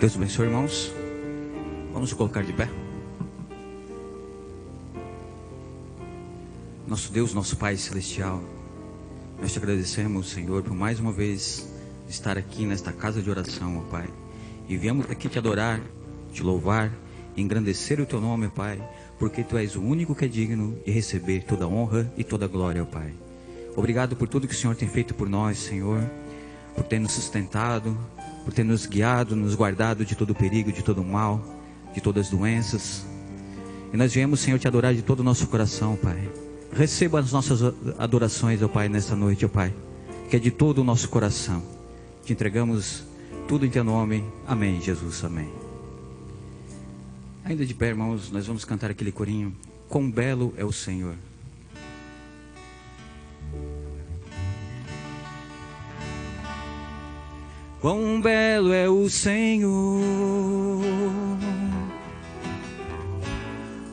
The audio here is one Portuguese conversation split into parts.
Deus abençoe, irmãos. Vamos nos colocar de pé. Nosso Deus, nosso Pai Celestial, nós te agradecemos, Senhor, por mais uma vez estar aqui nesta casa de oração, ó Pai. E viemos aqui te adorar, te louvar, engrandecer o teu nome, Pai, porque tu és o único que é digno de receber toda a honra e toda a glória, ó Pai. Obrigado por tudo que o Senhor tem feito por nós, Senhor, por ter nos sustentado, por ter nos guiado, nos guardado de todo perigo, de todo mal, de todas as doenças. E nós viemos, Senhor, te adorar de todo o nosso coração, Pai. Receba as nossas adorações, ó Pai, nesta noite, ó Pai, que é de todo o nosso coração. Te entregamos tudo em teu nome. Amém, Jesus, amém. Ainda de pé, irmãos, nós vamos cantar aquele corinho. Quão belo é o Senhor. Quão belo é o Senhor,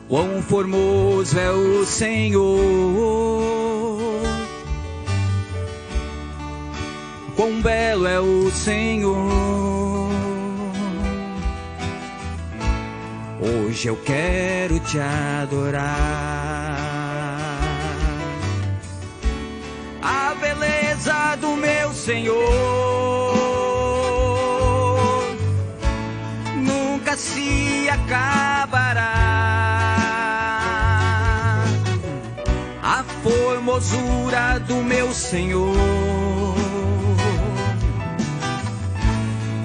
quão formoso é o Senhor, quão belo é o Senhor. Hoje eu quero te adorar. A beleza do meu Senhor se acabará. A formosura do meu Senhor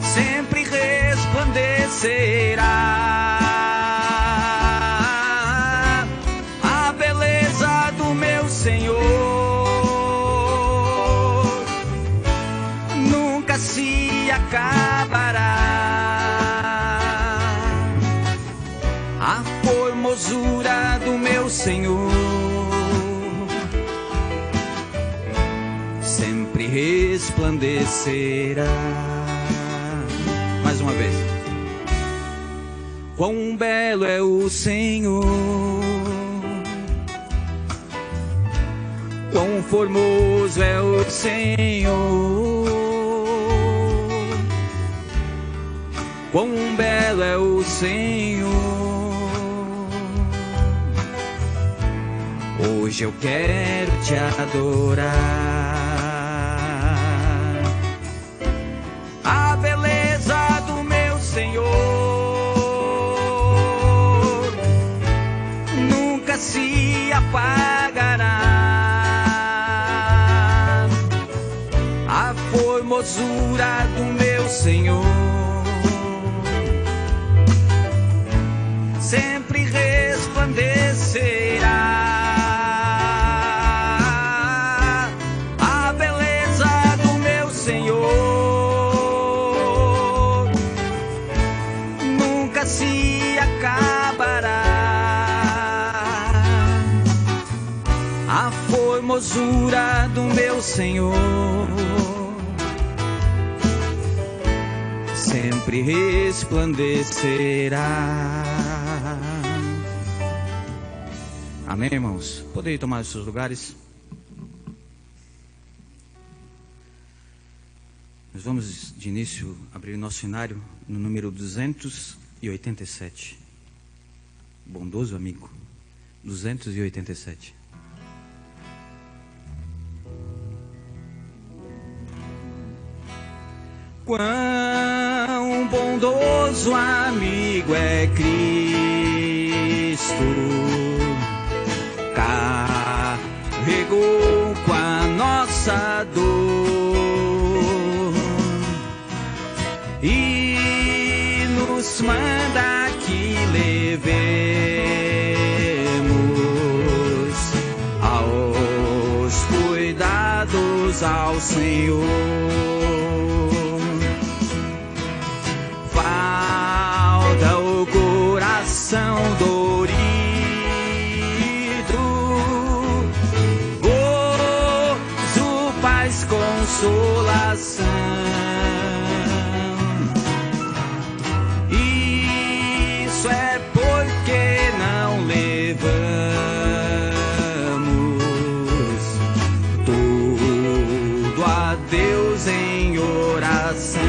sempre resplandecerá. A beleza do meu Senhor nunca se acabará. A formosura do meu Senhor sempre resplandecerá. Mais uma vez. Quão belo é o Senhor, quão formoso é o Senhor, quão belo é o Senhor. Hoje eu quero te adorar. A beleza do meu Senhor nunca se apagará. A formosura do meu Senhor sempre resplandecerá. Se acabará. A formosura do meu Senhor sempre resplandecerá. Amém, irmãos? Podem tomar os seus lugares. Nós vamos de início abrir o nosso cenário no número 287. Bondoso amigo. 287. Quão bondoso amigo é Cristo, carregou com a nossa dor e nos manda que levemos aos cuidados ao Senhor. Falta o coração dorido, gozo, paz, consolação. Isso é porque não levamos tudo a Deus em oração.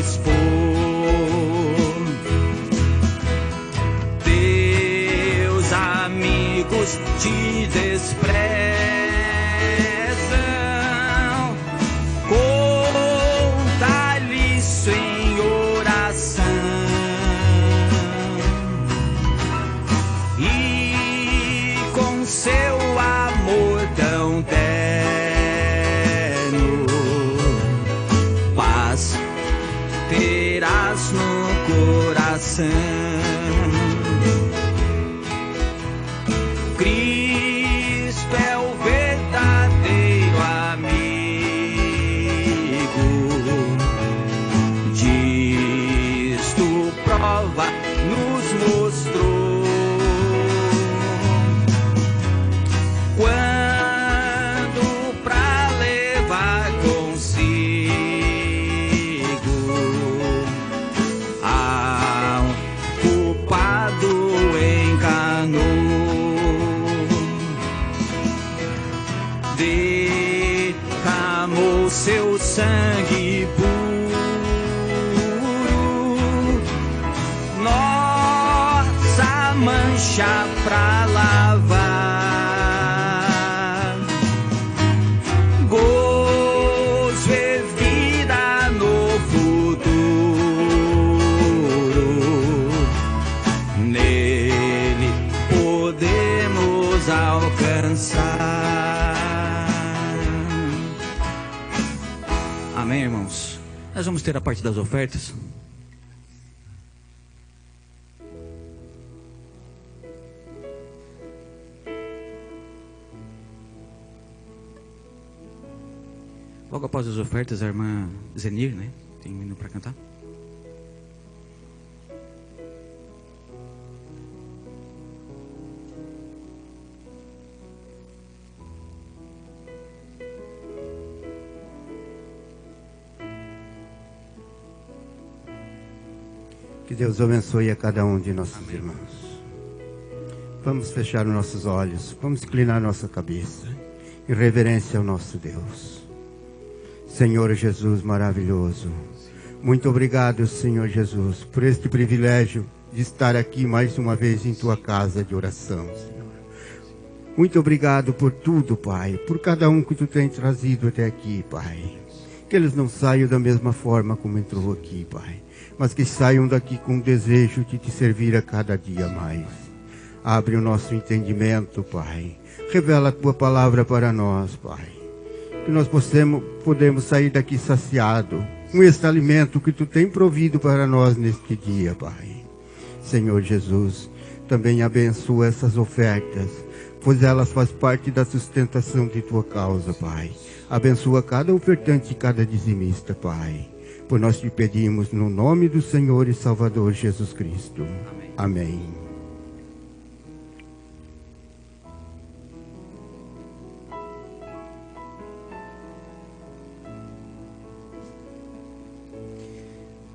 expor. Teus amigos te desprezam, conta-lhe isso em oração. E com seu amor tão terno, paz terás no coração. Cristo é o verdadeiro amigo, disto prova nos mostrou. Quando pra levar consigo ao culpado enganou, derramou seu sangue puro, nossa mancha pra lavar. Gozo e vida no futuro, nele podemos alcançar. Amém, irmãos? Nós vamos ter a parte das ofertas. Logo após as ofertas, a irmã Zenir, né? Tem um hino para cantar. Que Deus abençoe a cada um de nossos irmãos. Vamos fechar os nossos olhos, vamos inclinar nossa cabeça em reverência ao nosso Deus. Senhor Jesus maravilhoso, muito obrigado, Senhor Jesus, por este privilégio de estar aqui mais uma vez em Tua casa de oração, Senhor. Muito obrigado por tudo, Pai, por cada um que Tu tens trazido até aqui, Pai. Que eles não saiam da mesma forma como entrou aqui, Pai, mas que saiam daqui com o desejo de Te servir a cada dia mais. Abre o nosso entendimento, Pai. Revela a Tua palavra para nós, Pai. Que nós podemos sair daqui saciado com este alimento que Tu tem provido para nós neste dia, Pai. Senhor Jesus, também abençoa essas ofertas, pois elas fazem parte da sustentação de Tua causa, Pai. Abençoa cada ofertante e cada dizimista, Pai. Por nós te pedimos no nome do Senhor e Salvador Jesus Cristo. Amém. Amém.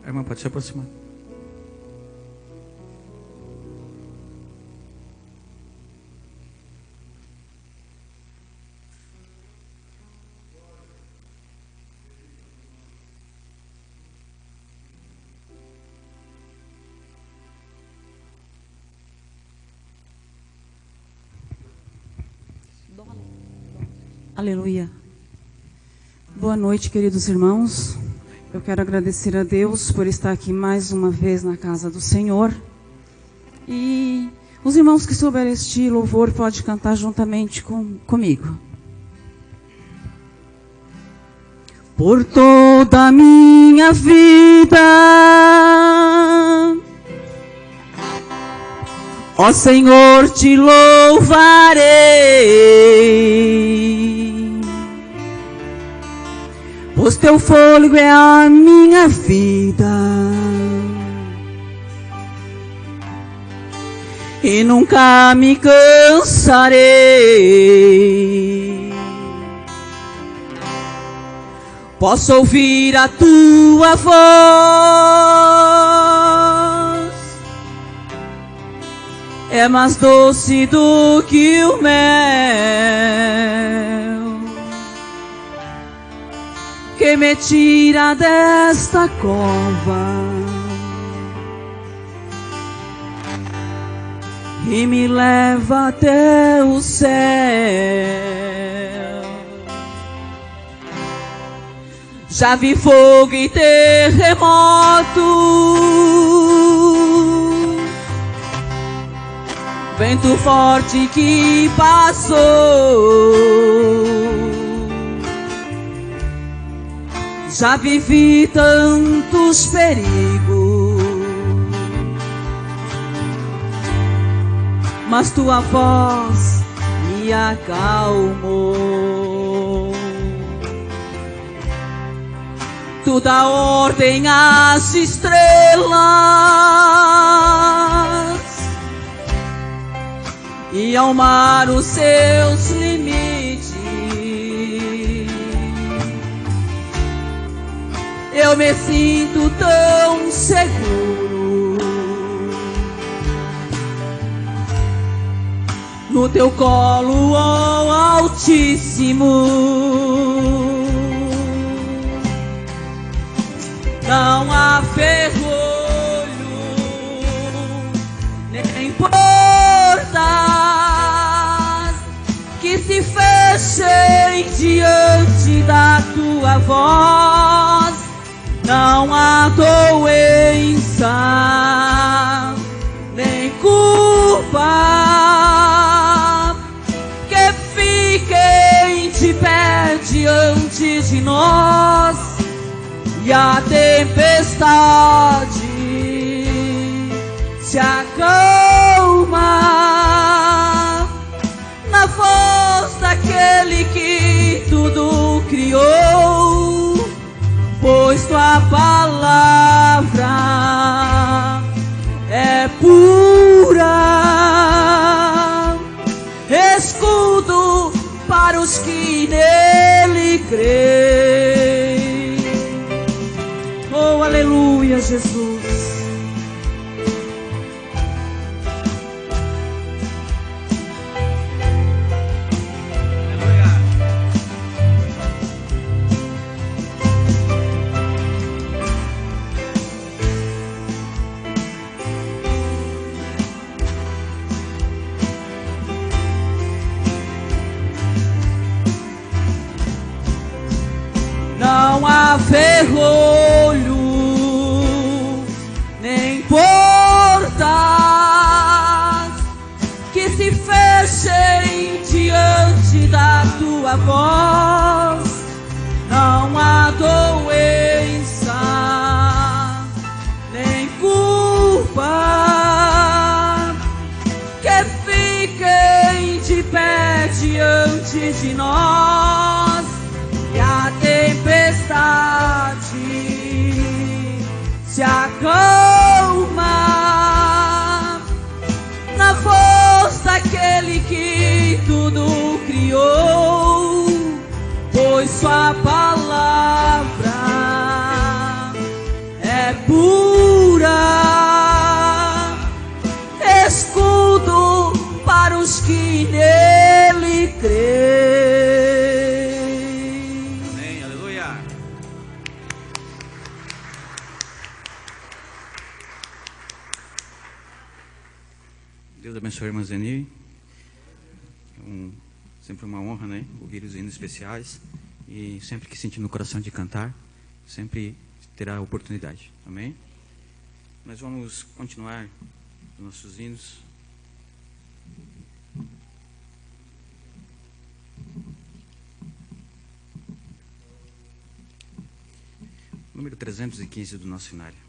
A irmã pode se aproximar. Aleluia. Boa noite, queridos irmãos. Eu quero agradecer a Deus por estar aqui mais uma vez na casa do Senhor. E os irmãos que souberem este louvor podem cantar juntamente comigo. Por toda a minha vida, ó Senhor, te louvarei, pois teu fôlego é a minha vida, e nunca me cansarei. Posso ouvir a tua voz, é mais doce do que o mel, que que me tira desta cova e me leva até o céu. Já vi fogo e terremoto, vento forte que passou. Já vivi tantos perigos, mas tua voz me acalmou. Tu dá ordem às estrelas e ao mar os seus limites. Eu me sinto tão seguro no teu colo, ó Altíssimo. Não há ferrolho nem portas que se fechem diante da tua voz. Não há doença nem culpa que fiquem de pé diante de nós. E a tempestade se acalma na voz daquele que tudo criou, pois tua palavra é pura, escudo para os que nele creem. Oh, aleluia, Jesus. Não há ferrolho nem portas que se fechem diante da tua voz. Não há doença nem culpa que fiquem de pé diante de nós. E a tempestade se acalma na voz daquele que tudo criou, pois sua palavra é pura, escudo para os que nele creem. Deus abençoe a irmã Zeni. Sempre uma honra, né? Ouvir os hinos especiais. E sempre que sentir no coração de cantar, sempre terá a oportunidade. Amém? Nós vamos continuar os nossos hinos. Número 315 do nosso cenário.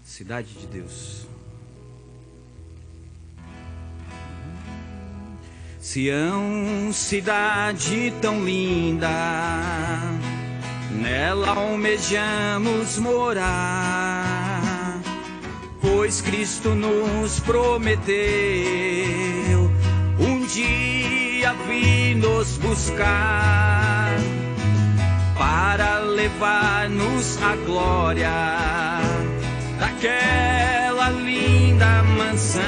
Cidade de Deus. Sião, cidade tão linda, nela almejamos morar, pois Cristo nos prometeu um dia vir nos buscar, para levar-nos à glória daquela linda mansão,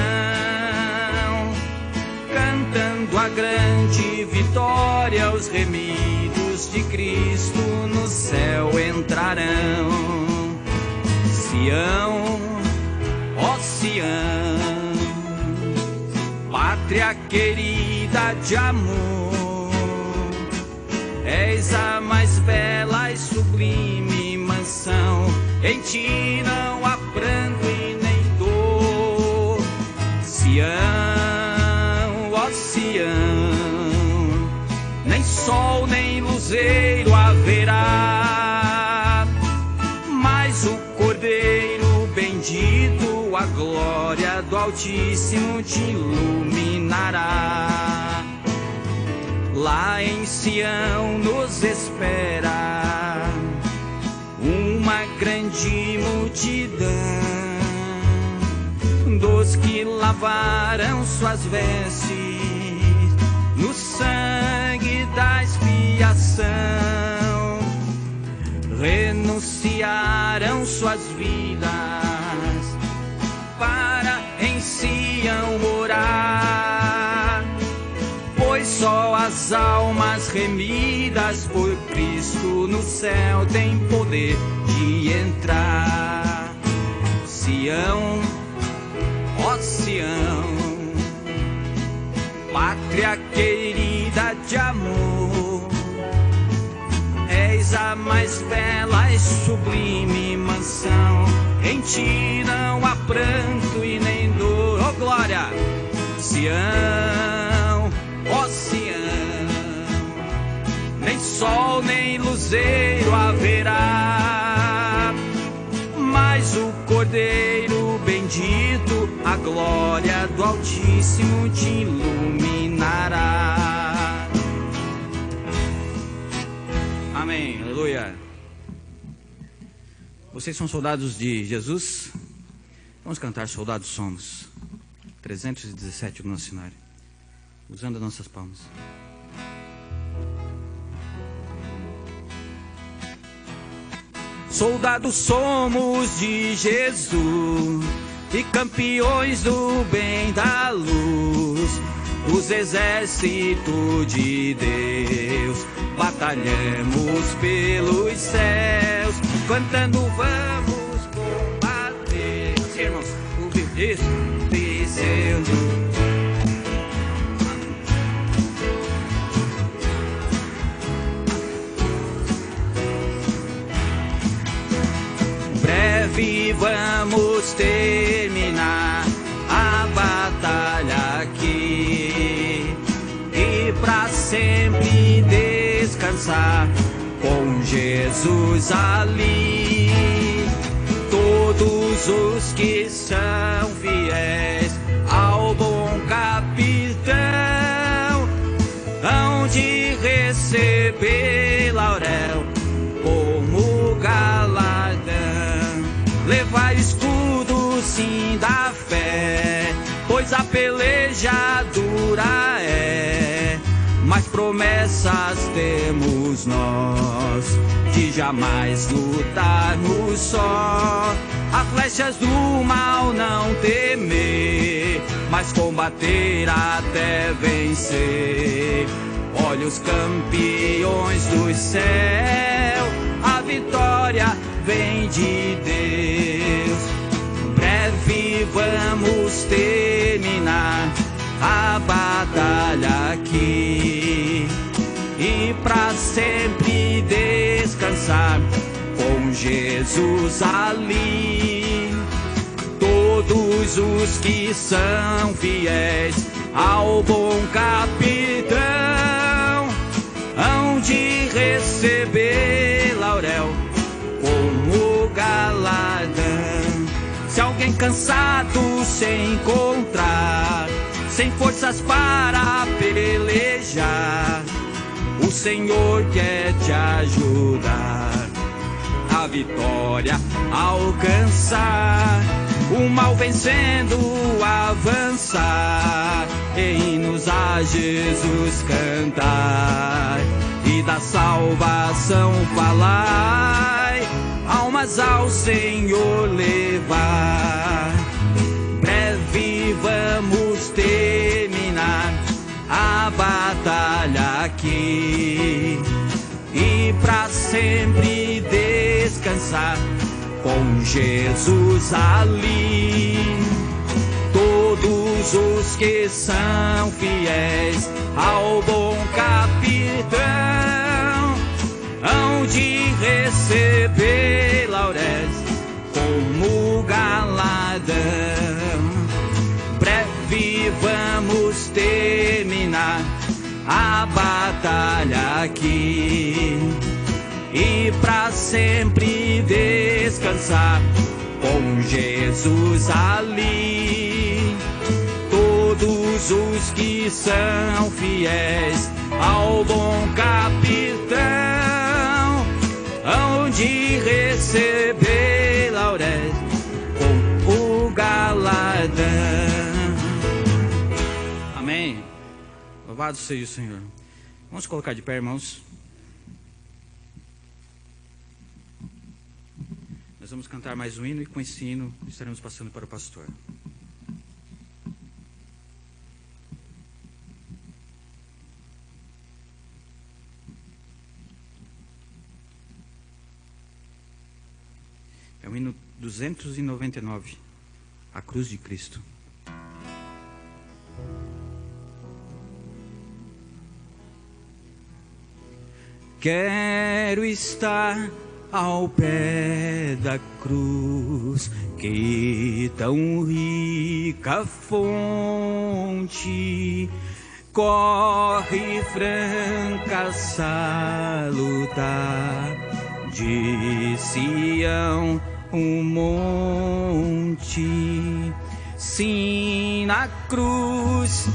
cantando a grande vitória glória os remidos de Cristo no céu entrarão. Sião, ó Sião, pátria querida de amor, és a mais bela e sublime mansão, em ti não há pranto e nem dor. Sião, ó Sião, nem sol nem luzeiro haverá, mas o Cordeiro bendito, a glória do Altíssimo te iluminará. Lá em Sião nos espera uma grande multidão dos que lavaram suas vestes no sangue da expiação, renunciaram suas vidas para em Sião morar, pois só as almas remidas por Cristo no céu têm poder de entrar. Sião, ó Sião, pátria querida de amor, és a mais bela e sublime mansão, em ti não há pranto e nem dor. Oh glória! Sião, ó Sião, nem sol nem luzeiro haverá, mas o Cordeiro bendito, a glória do Altíssimo te iluminará. Amém, aleluia. Vocês são soldados de Jesus? Vamos cantar Soldados Somos, 317 do nosso cenário, usando as nossas palmas. Soldados somos de Jesus e campeões do bem da luz, dos exércitos de Deus, batalhamos pelos céus, cantando vamos combater. Sim, irmãos, o viver dizendo. Breve vamos terminar a batalha aqui e pra sempre descansar com Jesus ali. Todos os que são fiéis ao bom capitão hão de receber laurel como galardão. Levar escudo sim da fé, pois a peleja dura é, mas promessas temos nós, de jamais lutarmos só. As flechas do mal não temer, mas combater até vencer. Olha os campeões do céu, a vitória vem de Deus. Breve vamos terminar a batalha aqui e pra sempre descansar com Jesus ali. Todos os que são fiéis ao bom capitão hão de receber laurel como galardão. Se alguém cansado se encontrar, sem forças para pelejar, o Senhor quer te ajudar a vitória alcançar. O mal vencendo avançar, e hinos a Jesus cantar, e da salvação falai, almas ao Senhor levar. Breve vamos terminar a batalha aqui e pra sempre descansar com Jesus ali. Todos os que são fiéis ao bom capitão hão de receber lauréis como galadão. Breve vamos terminar a batalha aqui e pra sempre descansar com Jesus ali. Todos os que são fiéis ao bom capitão hão de receber lauréis com o galardão. Amém. Louvado seja o Senhor. Vamos colocar de pé, irmãos. Nós vamos cantar mais um hino e com esse hino estaremos passando para o pastor. É o hino 299, A Cruz de Cristo. Quero estar ao pé da cruz, que tão rica fonte corre franca salutar de Sião um monte. Sim, na cruz,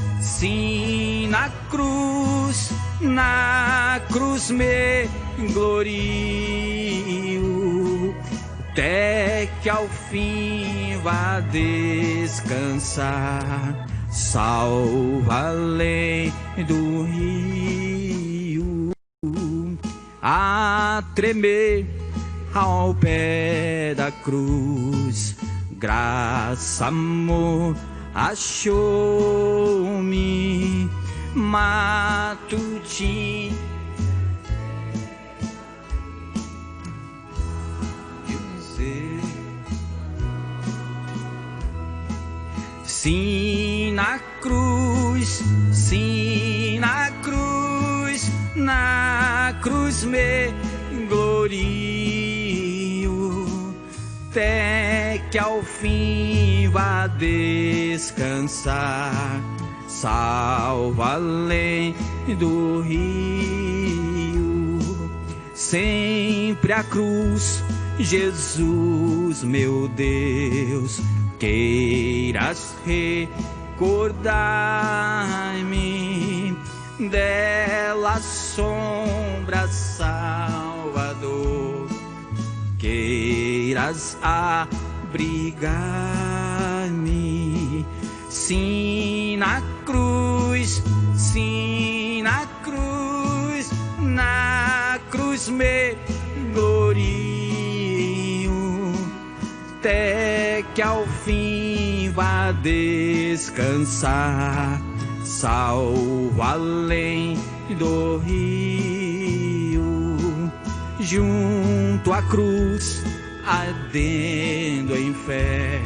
na cruz me glorio, até que ao fim vá descansar, salva além do rio, a tremer ao pé da cruz. Graça, amor, achou-me matutino. Sim, na cruz, na cruz me glorio, até que ao fim vá descansar, salva além do rio. Sempre a cruz, Jesus, meu Deus, queiras recordar-me dela sombra, Salvador, queiras abrigar-me. Sim, na cruz, na cruz me glorio, até que ao fim vá descansar, salvo além do rio. Junto à cruz, ardendo em fé,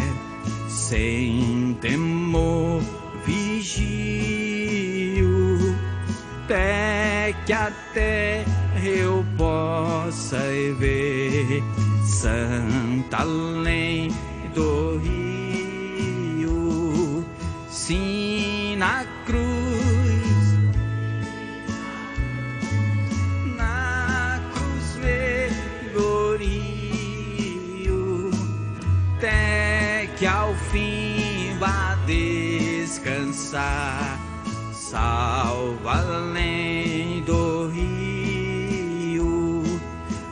sem temor vigio, até que a terra eu possa ver, santa além do rio. Sim, na cruz me glorio, até que ao fim vá descansar, salva além do rio.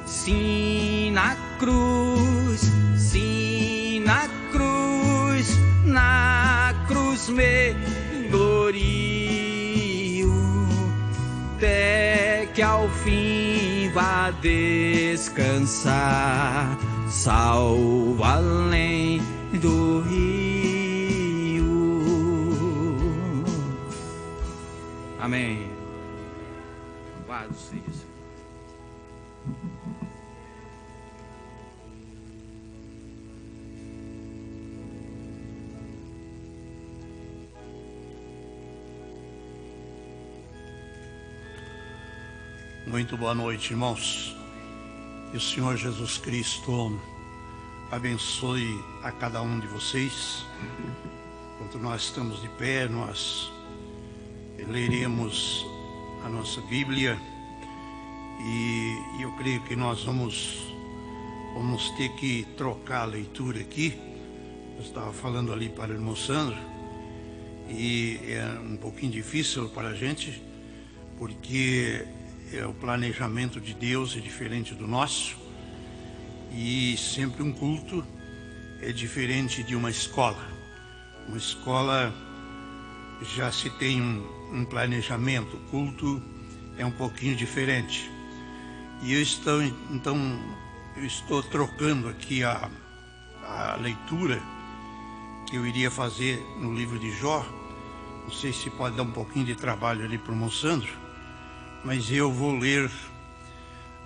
Sim, na cruz, na cruz me glorio, até que ao fim vá descansar, salva além do rio. Amém. Louvado seja o Senhor. Muito boa noite, irmãos. Que o Senhor Jesus Cristo abençoe a cada um de vocês. Enquanto nós estamos de pé, nós leremos a nossa Bíblia e eu creio que nós vamos ter que trocar a leitura aqui. Eu estava falando ali para o irmão Sandro e é um pouquinho difícil para a gente, porque o planejamento de Deus é diferente do nosso, e sempre um culto é diferente de uma escola. Uma escola já se tem um planejamento, o culto é um pouquinho diferente. E eu estou trocando aqui a leitura que eu iria fazer no livro de Jó. Não sei se pode dar um pouquinho de trabalho ali para o irmão Sandro, mas eu vou ler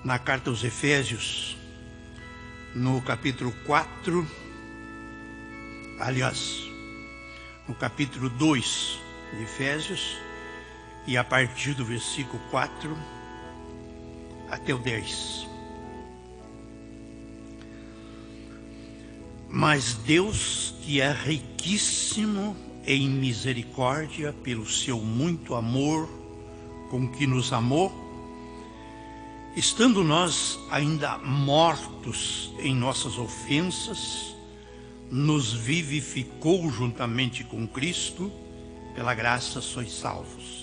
na carta aos Efésios, no capítulo 4, aliás, no capítulo 2 de Efésios, e a partir do versículo 4 até o 10. Mas Deus, que é riquíssimo em misericórdia, pelo seu muito amor com que nos amou, estando nós ainda mortos em nossas ofensas, nos vivificou juntamente com Cristo, pela graça sois salvos.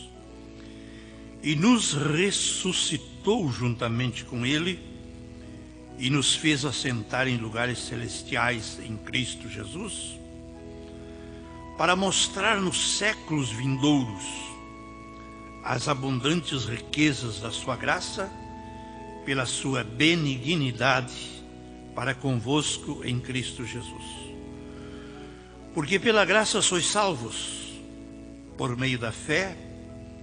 E nos ressuscitou juntamente com Ele, e nos fez assentar em lugares celestiais em Cristo Jesus, para mostrar nos séculos vindouros as abundantes riquezas da sua graça, pela sua benignidade para convosco em Cristo Jesus. Porque pela graça sois salvos, por meio da fé.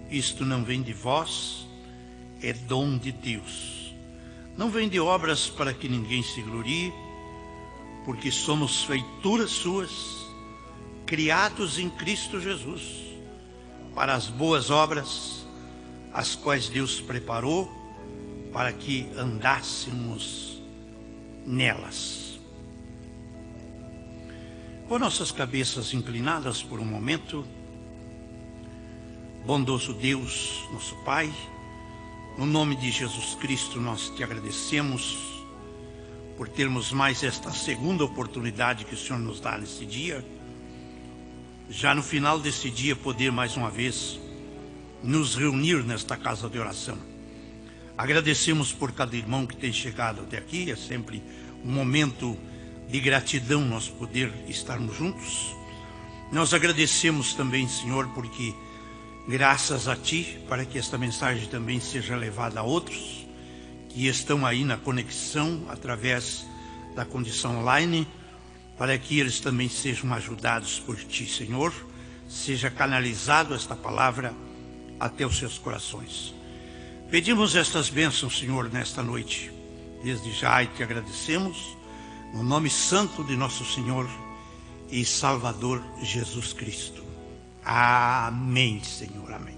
Isto não vem de vós, é dom de Deus. Não vem de obras para que ninguém se glorie, porque somos feituras suas, criados em Cristo Jesus, para as boas obras, as quais Deus preparou para que andássemos nelas. Com nossas cabeças inclinadas por um momento, bondoso Deus, nosso Pai, no nome de Jesus Cristo nós te agradecemos por termos mais esta segunda oportunidade que o Senhor nos dá nesse dia. Já no final desse dia poder mais uma vez nos reunir nesta casa de oração. Agradecemos por cada irmão que tem chegado até aqui. É sempre um momento de gratidão nós poder estarmos juntos. Nós agradecemos também, Senhor, porque graças a Ti, para que esta mensagem também seja levada a outros que estão aí na conexão através da condição online, para que eles também sejam ajudados por Ti, Senhor. Seja canalizado esta palavra até os seus corações. Pedimos estas bênçãos, Senhor, nesta noite. Desde já e te agradecemos, no nome santo de nosso Senhor e Salvador Jesus Cristo. Amém, Senhor, amém.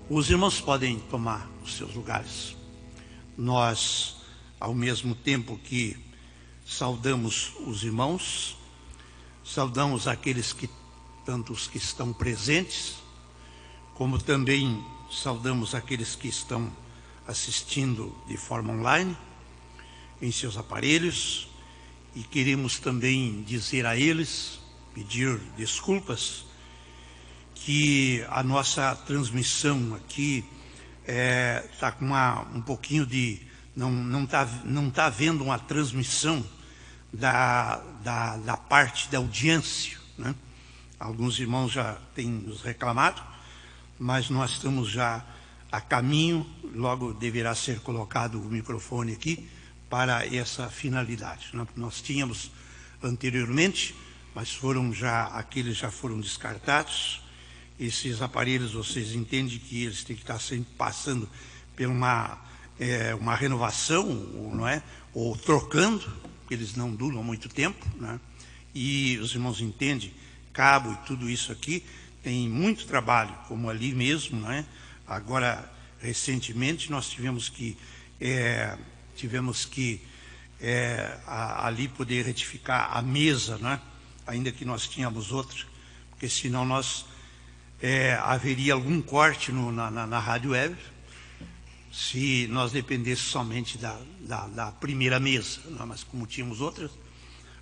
Os irmãos podem tomar os seus lugares. Nós, ao mesmo tempo que saudamos os irmãos, saudamos aqueles que, tanto os que estão presentes, como também saudamos aqueles que estão assistindo de forma online, em seus aparelhos, e queremos também dizer a eles, pedir desculpas, que a nossa transmissão aqui está com um pouquinho de... Não tá havendo uma transmissão da parte da audiência, né? Alguns irmãos já têm nos reclamado, mas nós estamos já a caminho, logo deverá ser colocado o microfone aqui para essa finalidade. Nós tínhamos anteriormente, mas aqueles já foram descartados. Esses aparelhos, vocês entendem que eles têm que estar sempre passando uma renovação, não é? Ou trocando, porque eles não duram muito tempo, né? E os irmãos entendem, cabo e tudo isso aqui tem muito trabalho, como ali mesmo, né? Agora, recentemente, nós tivemos que ali poder retificar a mesa, né? Ainda que nós tínhamos outra, porque senão haveria algum corte na rádio web, se nós dependêssemos somente da primeira mesa, né? Mas como tínhamos outras,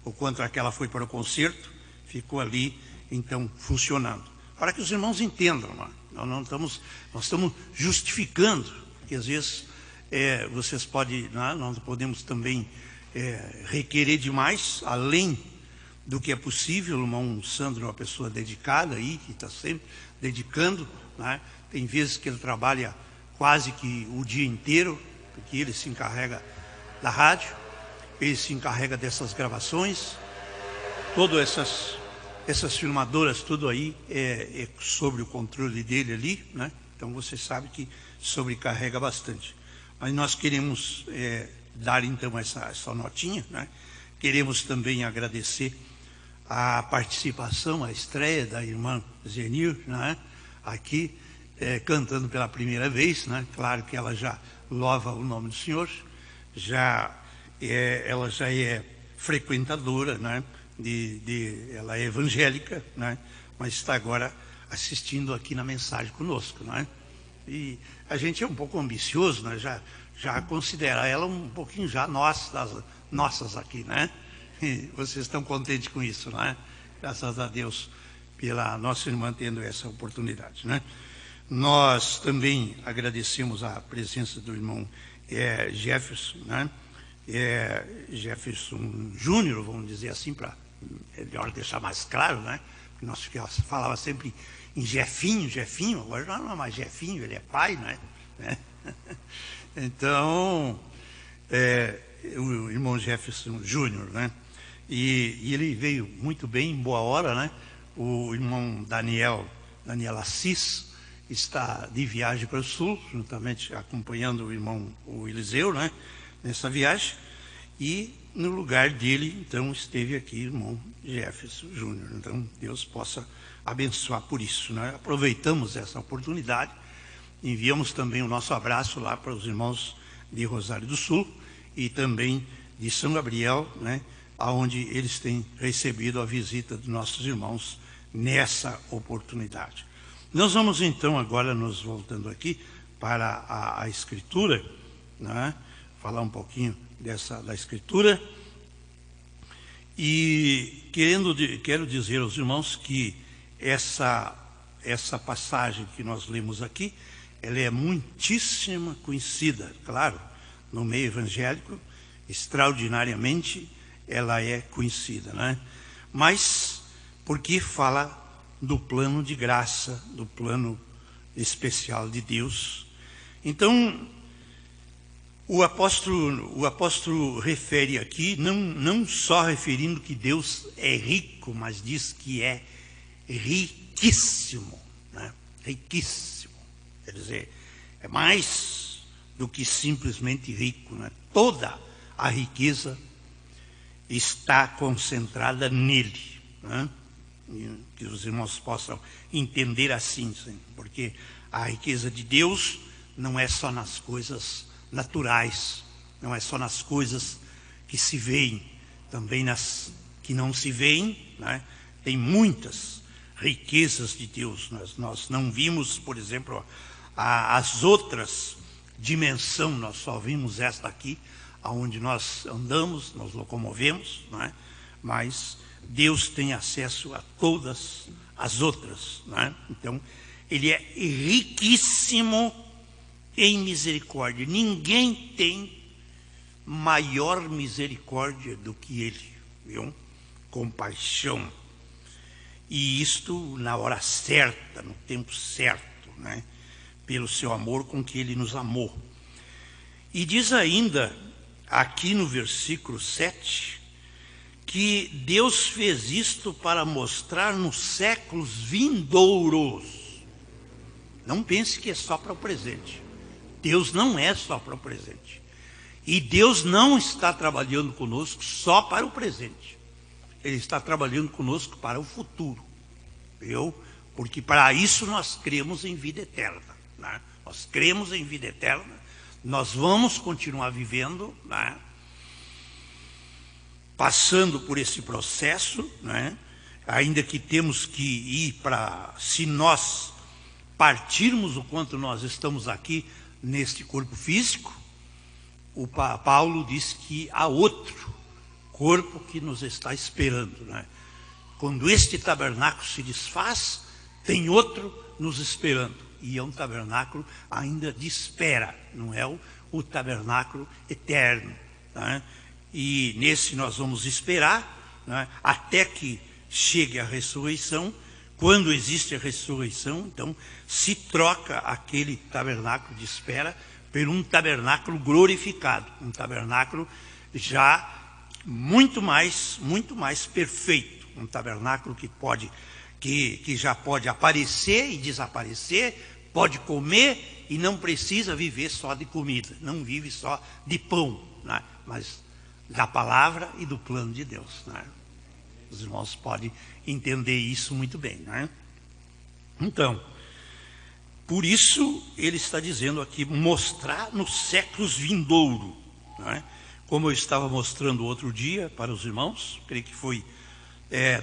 o quanto aquela foi para o concerto, ficou ali, então, funcionando. Para que os irmãos entendam, né? Nós estamos justificando, porque às vezes vocês podem, né? Nós podemos também requerer demais, além do que é possível. O irmão Sandro é uma pessoa dedicada aí, que está sempre dedicando, né? Tem vezes que ele trabalha quase que o dia inteiro, porque ele se encarrega da rádio, ele se encarrega dessas gravações, todas essas filmadoras, tudo aí é sobre o controle dele ali, né? Então você sabe que sobrecarrega bastante. Mas nós queremos dar então essa notinha, né? Queremos também agradecer a participação, a estreia da irmã Zenir, né? Aqui cantando pela primeira vez, né? Claro que ela já louva o nome do Senhor, ela já é frequentadora, né? Ela é evangélica, né? Mas está agora assistindo aqui na mensagem conosco, né? E a gente é um pouco ambicioso, né? Já considera ela um pouquinho já nossas aqui, né? E vocês estão contentes com isso, né? Graças a Deus pela nossa irmã tendo essa oportunidade, né? Nós também agradecemos a presença do irmão Jefferson, né? Jefferson Júnior, vamos dizer assim, para melhor deixar mais claro, né? Nós falava sempre em Jefinho, agora não é mais Jefinho, ele é pai, né? Então, o irmão Jefferson Júnior, né? E ele veio muito bem, em boa hora, né? O irmão Daniel Assis está de viagem para o sul, juntamente acompanhando o irmão Eliseu, né? Nessa viagem. E no lugar dele, então, esteve aqui o irmão Jefferson Júnior. Então, Deus possa abençoar por isso, né? Aproveitamos essa oportunidade, enviamos também o nosso abraço lá para os irmãos de Rosário do Sul e também de São Gabriel, né? Onde eles têm recebido a visita dos nossos irmãos nessa oportunidade. Nós vamos então agora nos voltando aqui para a Escritura, né? Falar um pouquinho da Escritura, e quero dizer aos irmãos que essa passagem que nós lemos aqui, ela é muitíssimo conhecida, claro, no meio evangélico, extraordinariamente ela é conhecida, né? Mas porque fala do plano de graça, do plano especial de Deus. Então, o apóstolo refere aqui, não só referindo que Deus é rico, mas diz que é riquíssimo, né? Riquíssimo. Quer dizer, é mais do que simplesmente rico, né? Toda a riqueza está concentrada nele, né? Que os irmãos possam entender assim, porque a riqueza de Deus não é só nas coisas naturais, não é só nas coisas que se veem, também nas que não se veem, né? Tem muitas riquezas de Deus. Nós não vimos, por exemplo, as outras dimensões, nós só vimos esta aqui, aonde nós andamos, nos locomovemos, né? Mas Deus tem acesso a todas as outras, né? Então, ele é riquíssimo em misericórdia. Ninguém tem maior misericórdia do que ele, viu? Compaixão. E isto na hora certa, no tempo certo, né? Pelo seu amor com que ele nos amou. E diz ainda, aqui no versículo 7, que Deus fez isto para mostrar nos séculos vindouros. Não pense que é só para o presente. Deus não é só para o presente. E Deus não está trabalhando conosco só para o presente. Ele está trabalhando conosco para o futuro. Porque para isso nós cremos em vida eterna, né? Nós cremos em vida eterna. Nós vamos continuar vivendo, né? Passando por esse processo, né? Ainda que temos que ir para... Se nós partirmos o quanto nós estamos aqui neste corpo físico, o Paulo diz que há outro corpo que nos está esperando, né? Quando este tabernáculo se desfaz, tem outro nos esperando. E é um tabernáculo ainda de espera, não é o tabernáculo eterno, né? E nesse nós vamos esperar, né, até que chegue a ressurreição. Quando existe a ressurreição, então se troca aquele tabernáculo de espera por um tabernáculo glorificado, um tabernáculo já muito mais perfeito, um tabernáculo que já pode aparecer e desaparecer, pode comer e não precisa viver só de comida, não vive só de pão, né? Mas da palavra e do plano de Deus, né? Os irmãos podem entender isso muito bem, né? Então, por isso ele está dizendo aqui, mostrar nos séculos vindouros, né? Como eu estava mostrando outro dia para os irmãos, creio que foi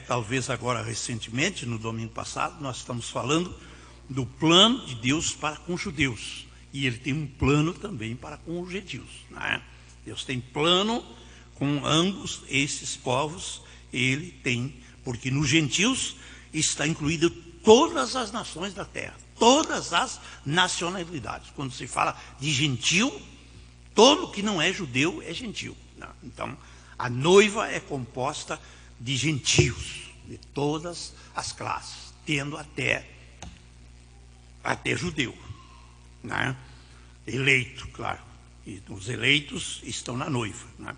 talvez agora recentemente, no domingo passado, nós estamos falando do plano de Deus para com os judeus. E ele tem um plano também para com os gentios, né? Deus tem plano com ambos esses povos, ele tem, porque nos gentios está incluído todas as nações da terra, todas as nacionalidades. Quando se fala de gentio, todo que não é judeu é gentio, né? Então, a noiva é composta de gentios, de todas as classes, tendo até judeu, né? Eleito, claro. E os eleitos estão na noiva, né?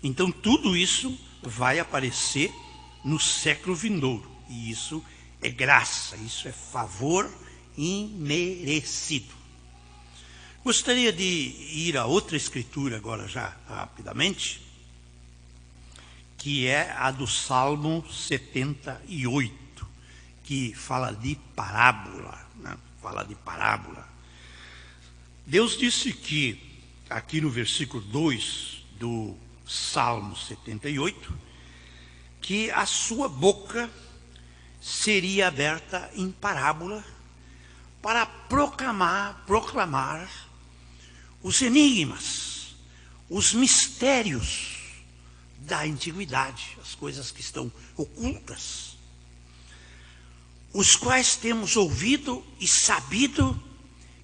Então, tudo isso vai aparecer no século vindouro. E isso é graça, isso é favor imerecido. Gostaria de ir a outra escritura agora já rapidamente, que é a do Salmo 78, que fala de parábola, né? Fala de parábola. Deus disse que, aqui no versículo 2 do Salmo 78, que a sua boca seria aberta em parábola para proclamar os enigmas, os mistérios da antiguidade, as coisas que estão ocultas, os quais temos ouvido e sabido,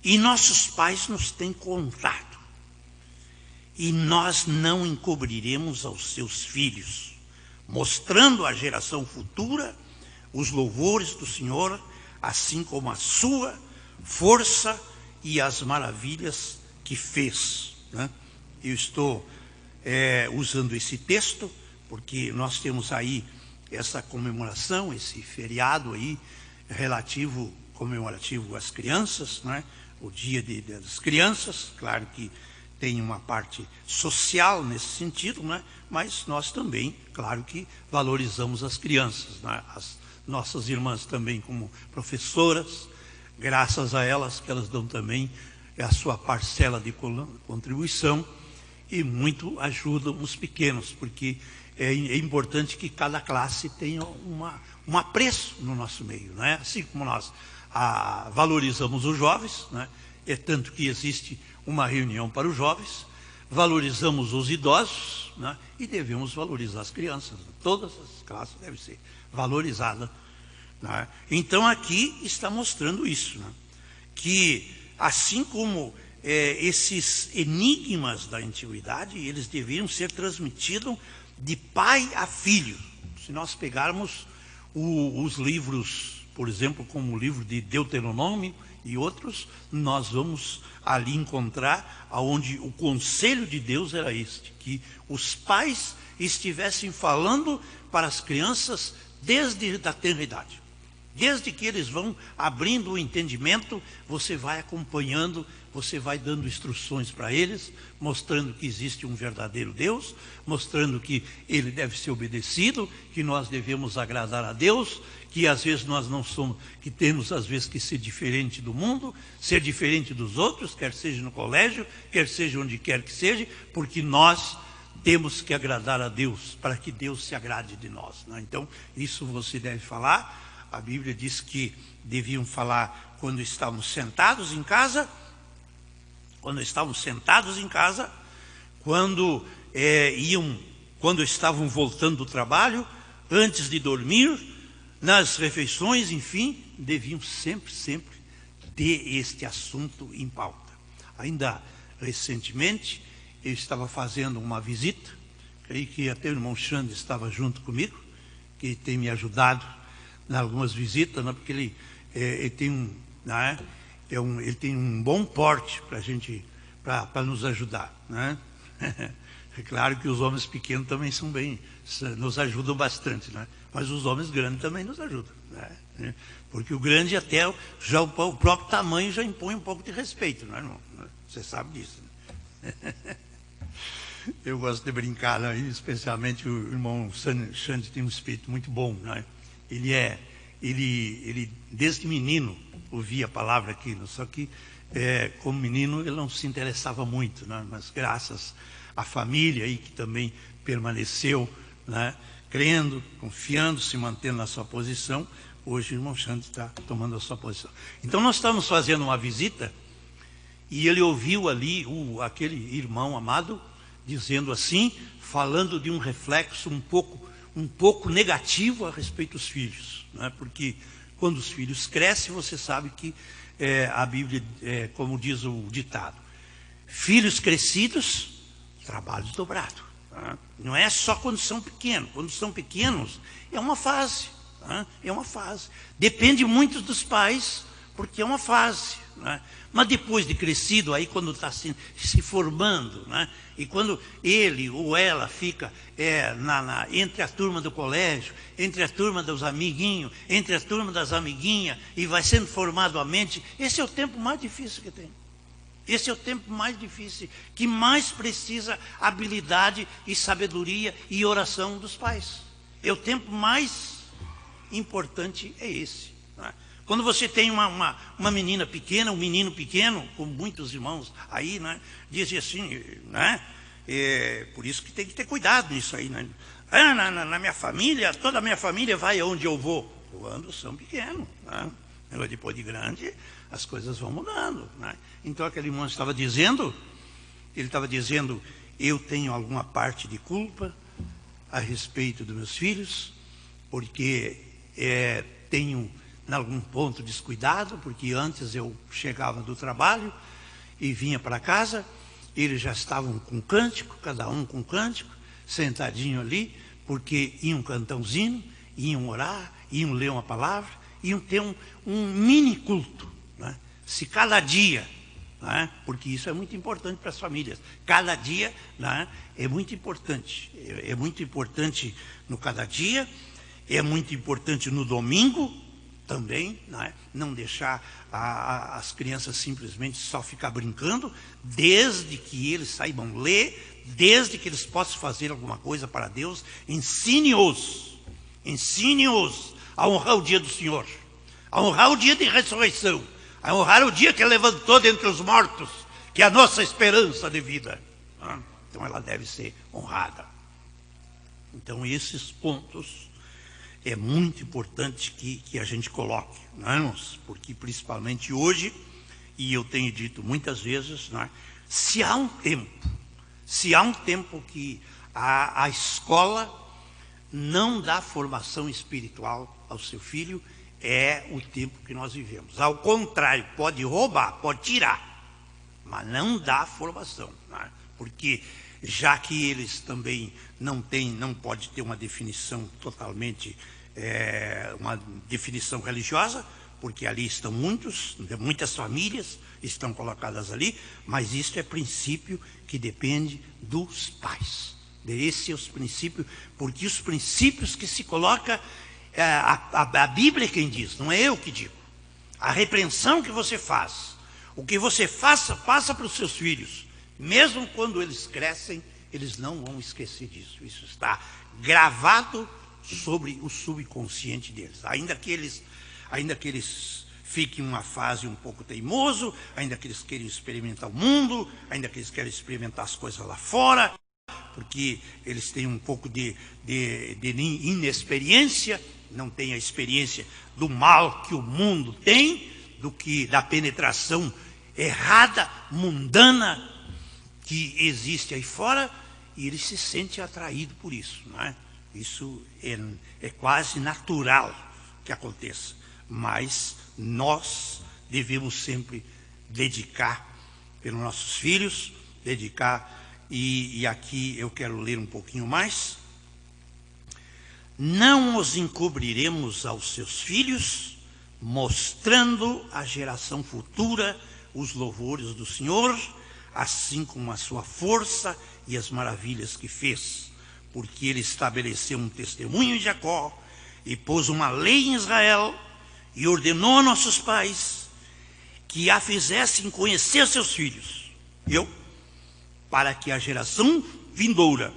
e nossos pais nos têm contado. E nós não encobriremos aos seus filhos, mostrando à geração futura os louvores do Senhor, assim como a sua força e as maravilhas que fez, né? Eu estou usando esse texto porque nós temos aí essa comemoração, esse feriado aí comemorativo às crianças, né? O dia das crianças, claro que tem uma parte social nesse sentido, né? Mas nós também, claro que valorizamos as crianças, né? As nossas irmãs também como professoras, graças a elas que elas dão também a sua parcela de contribuição e muito ajudam os pequenos, porque é importante que cada classe tenha um apreço no nosso meio, né? Assim como nós valorizamos os jovens, né? É tanto que existe uma reunião para os jovens, valorizamos os idosos, né? E devemos valorizar as crianças. Todas as classes devem ser valorizadas, né? Então aqui está mostrando isso, né? Que assim como esses enigmas da antiguidade, eles deveriam ser transmitidos de pai a filho. Se nós pegarmos os livros, por exemplo, como o livro de Deuteronômio e outros, nós vamos ali encontrar onde o conselho de Deus era este, que os pais estivessem falando para as crianças desde a tenra idade. Desde que eles vão abrindo o entendimento, você vai acompanhando, você vai dando instruções para eles, mostrando que existe um verdadeiro Deus, mostrando que ele deve ser obedecido, que nós devemos agradar a Deus, que às vezes nós não somos, que temos às vezes que ser diferente do mundo, ser diferente dos outros, quer seja no colégio, quer seja onde quer que seja, porque nós temos que agradar a Deus, para que Deus se agrade de nós, né? Então, isso você deve falar. A Bíblia diz que deviam falar quando estavam sentados em casa, quando estavam voltando do trabalho, antes de dormir, nas refeições, enfim, deviam sempre ter este assunto em pauta. Ainda recentemente, eu estava fazendo uma visita, creio que até o irmão Xande estava junto comigo, que tem me ajudado em algumas visitas, né, porque ele tem ele tem um bom porte para a gente, para nos ajudar, né? É claro que os homens pequenos também nos ajudam bastante, né? Mas os homens grandes também nos ajudam, né? Porque o grande até já o próprio tamanho já impõe um pouco de respeito, não é, irmão? Você sabe disso, né? Eu gosto de brincar, né? Especialmente o irmão Xande tem um espírito muito bom, né? Ele desde menino ouvia a palavra aqui, só que como menino ele não se interessava muito, né? Mas graças à família aí que também permaneceu, né? Crendo, confiando, se mantendo na sua posição, hoje o irmão Xande está tomando a sua posição. Então nós estamos fazendo uma visita e ele ouviu ali aquele irmão amado dizendo assim, falando de um reflexo um pouco negativo a respeito dos filhos, né? Porque quando os filhos crescem, você sabe que a Bíblia, como diz o ditado, filhos crescidos, trabalho dobrado, né? Não é só quando são pequenos. Quando são pequenos, é uma fase, né? É uma fase. Depende muito dos pais, porque é uma fase, né? Mas depois de crescido, aí quando está se formando, né? E quando ele ou ela fica entre a turma do colégio, entre a turma dos amiguinhos, entre a turma das amiguinhas, e vai sendo formado a mente, esse é o tempo mais difícil que tem. Esse é o tempo mais difícil, que mais precisa habilidade e sabedoria e oração dos pais. É o tempo mais importante, é esse, né? Quando você tem uma menina pequena, um menino pequeno, como muitos irmãos aí, né, dizem assim, né, por isso que tem que ter cuidado nisso aí, né? Na minha família, toda a minha família vai aonde eu vou. Quando são pequenos, né? Depois de grande, as coisas vão mudando, né? Então aquele irmão estava dizendo, eu tenho alguma parte de culpa a respeito dos meus filhos, porque tenho em algum ponto descuidado, porque antes eu chegava do trabalho e vinha para casa, eles já estavam com cântico, cada um com cântico, sentadinho ali, porque iam cantar um hino, iam orar, iam ler uma palavra, iam ter um mini culto, né? Se cada dia, né? Porque isso é muito importante para as famílias, cada dia, né? É muito importante no cada dia, é muito importante no domingo também, né? Não deixar as crianças simplesmente só ficar brincando, desde que eles saibam ler, desde que eles possam fazer alguma coisa para Deus. Ensine-os a honrar o dia do Senhor, a honrar o dia de ressurreição, a honrar o dia que levantou dentre os mortos, que é a nossa esperança de vida, né? Então ela deve ser honrada. Então esses pontos é muito importante que a gente coloque, não é, irmãos? Porque principalmente hoje, e eu tenho dito muitas vezes, não é? Se há um tempo que a escola não dá formação espiritual ao seu filho, é o tempo que nós vivemos. Ao contrário, pode roubar, pode tirar, mas não dá formação, não é? Porque já que eles também não pode ter uma definição totalmente, uma definição religiosa, porque ali estão muitas famílias estão colocadas ali, mas isso é princípio que depende dos pais. Esses são os princípios, porque os princípios que se coloca A Bíblia é quem diz, não é eu que digo. A repreensão que você faz, o que você passa para os seus filhos, mesmo quando eles crescem, eles não vão esquecer disso. Isso está gravado sobre o subconsciente deles. Ainda que eles fiquem em uma fase um pouco teimoso, ainda que eles queiram experimentar o mundo, ainda que eles queiram experimentar as coisas lá fora, porque eles têm um pouco de inexperiência, não têm a experiência do mal que o mundo tem, da penetração errada, mundana, que existe aí fora, e ele se sente atraído por isso, não é? Isso é quase natural que aconteça, mas nós devemos sempre dedicar pelos nossos filhos, e aqui eu quero ler um pouquinho mais. Não os encobriremos aos seus filhos, mostrando à geração futura os louvores do Senhor, assim como a sua força e as maravilhas que fez, porque ele estabeleceu um testemunho em Jacó e pôs uma lei em Israel e ordenou a nossos pais que a fizessem conhecer seus filhos, para que a geração vindoura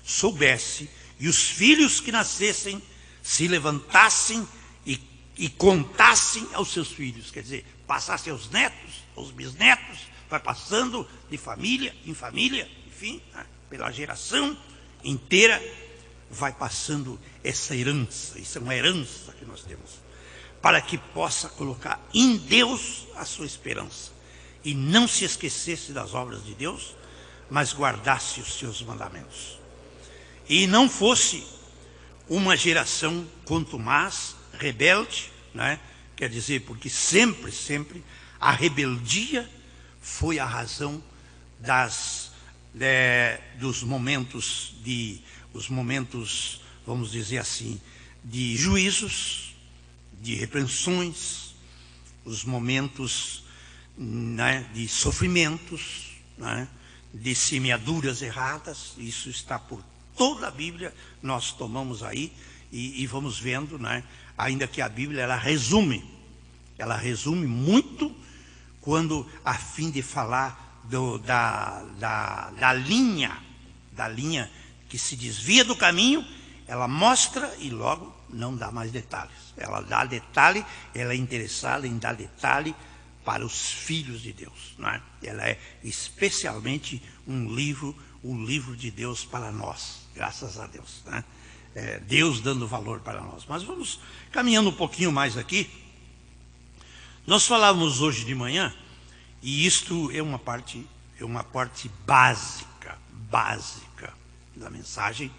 soubesse e os filhos que nascessem se levantassem e contassem aos seus filhos, quer dizer, passassem aos netos, aos bisnetos, vai passando de família em família, enfim, pela geração inteira, vai passando essa herança. Isso é uma herança que nós temos, para que possa colocar em Deus a sua esperança e não se esquecesse das obras de Deus, mas guardasse os seus mandamentos. E não fosse uma geração contumaz, rebelde, né? Quer dizer, porque sempre a rebeldia foi a razão dos momentos, vamos dizer assim, de juízos, de repreensões, os momentos, né, de sofrimentos, né, de semeaduras erradas. Isso está por toda a Bíblia, nós tomamos aí e vamos vendo, né? Ainda que a Bíblia ela resume muito, quando a fim de falar da linha que se desvia do caminho, ela mostra e logo não dá mais detalhes. Ela dá detalhe, ela é interessada em dar detalhe para os filhos de Deus, não é? Ela é especialmente um livro de Deus para nós, graças a Deus, né? Deus dando valor para nós. Mas vamos caminhando um pouquinho mais aqui. Nós falávamos hoje de manhã, e isto é uma parte básica da mensagem,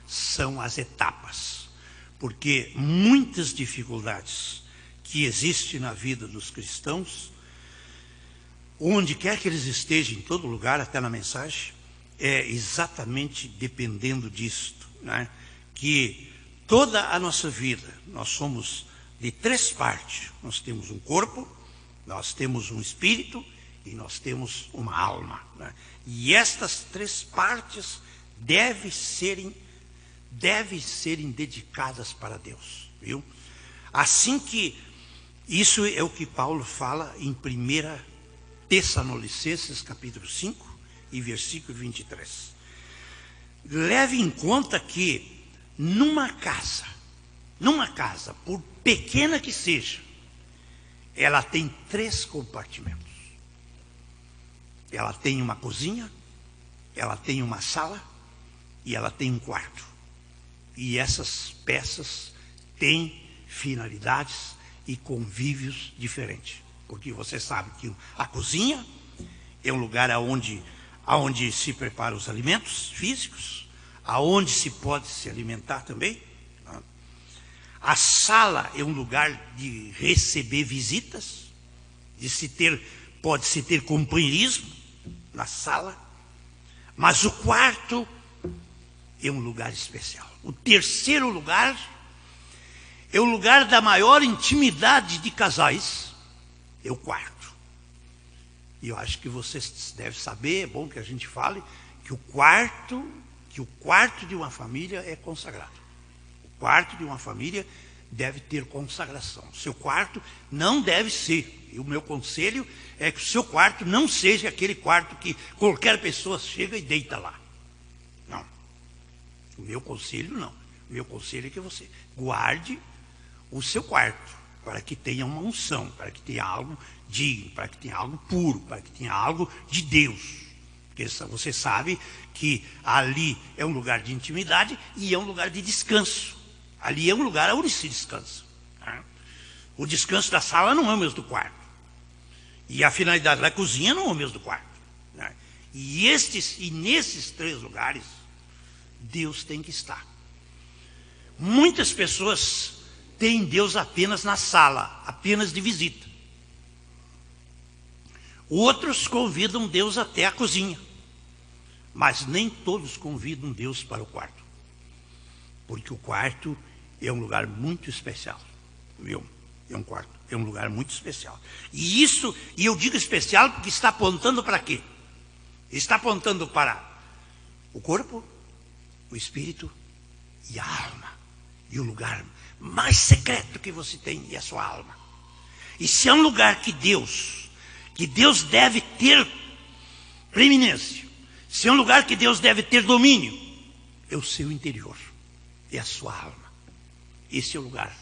são as etapas. Porque muitas dificuldades que existem na vida dos cristãos, onde quer que eles estejam, em todo lugar, até na mensagem, é exatamente dependendo disto, né? Que toda a nossa vida, nós somos de 3 partes. Nós temos um corpo, nós temos um espírito e nós temos uma alma, né? E estas 3 partes devem serem dedicadas para Deus, viu? Assim que, isso é o que Paulo fala em 1 Tessalonicenses capítulo 5 e versículo 23. Leve em conta que numa casa, por pequena que seja, ela tem 3 compartimentos. Ela tem uma cozinha, ela tem uma sala e ela tem um quarto. E essas peças têm finalidades e convívios diferentes. Porque você sabe que a cozinha é um lugar aonde se preparam os alimentos físicos, aonde se pode se alimentar também. A sala é um lugar de receber visitas, pode-se ter companheirismo na sala, mas o quarto é um lugar especial. O terceiro lugar é o lugar da maior intimidade de casais, é o quarto. E eu acho que vocês devem saber, é bom que a gente fale, que o quarto de uma família é consagrado. O quarto de uma família deve ter consagração. Seu quarto não deve ser, e o meu conselho é que o seu quarto não seja aquele quarto que qualquer pessoa chega e deita lá. Não. O meu conselho não. O meu conselho é que você guarde o seu quarto, para que tenha uma unção, para que tenha algo digno, para que tenha algo puro, para que tenha algo de Deus. Porque você sabe que ali é um lugar de intimidade e é um lugar de descanso. Ali é um lugar onde se descansa. O descanso da sala não é o mesmo do quarto. E a finalidade da cozinha não é o mesmo do quarto. E nesses 3 lugares, Deus tem que estar. Muitas pessoas têm Deus apenas na sala, apenas de visita. Outros convidam Deus até a cozinha. Mas nem todos convidam Deus para o quarto. Porque o quarto é um lugar muito especial. Viu? É um lugar muito especial. E eu digo especial porque está apontando para quê? Está apontando para o corpo, o espírito e a alma. E o lugar mais secreto que você tem é a sua alma. E se é um lugar que Deus deve ter preeminência, se é um lugar que Deus deve ter domínio, é o seu interior, é a sua alma. Esse é o lugar.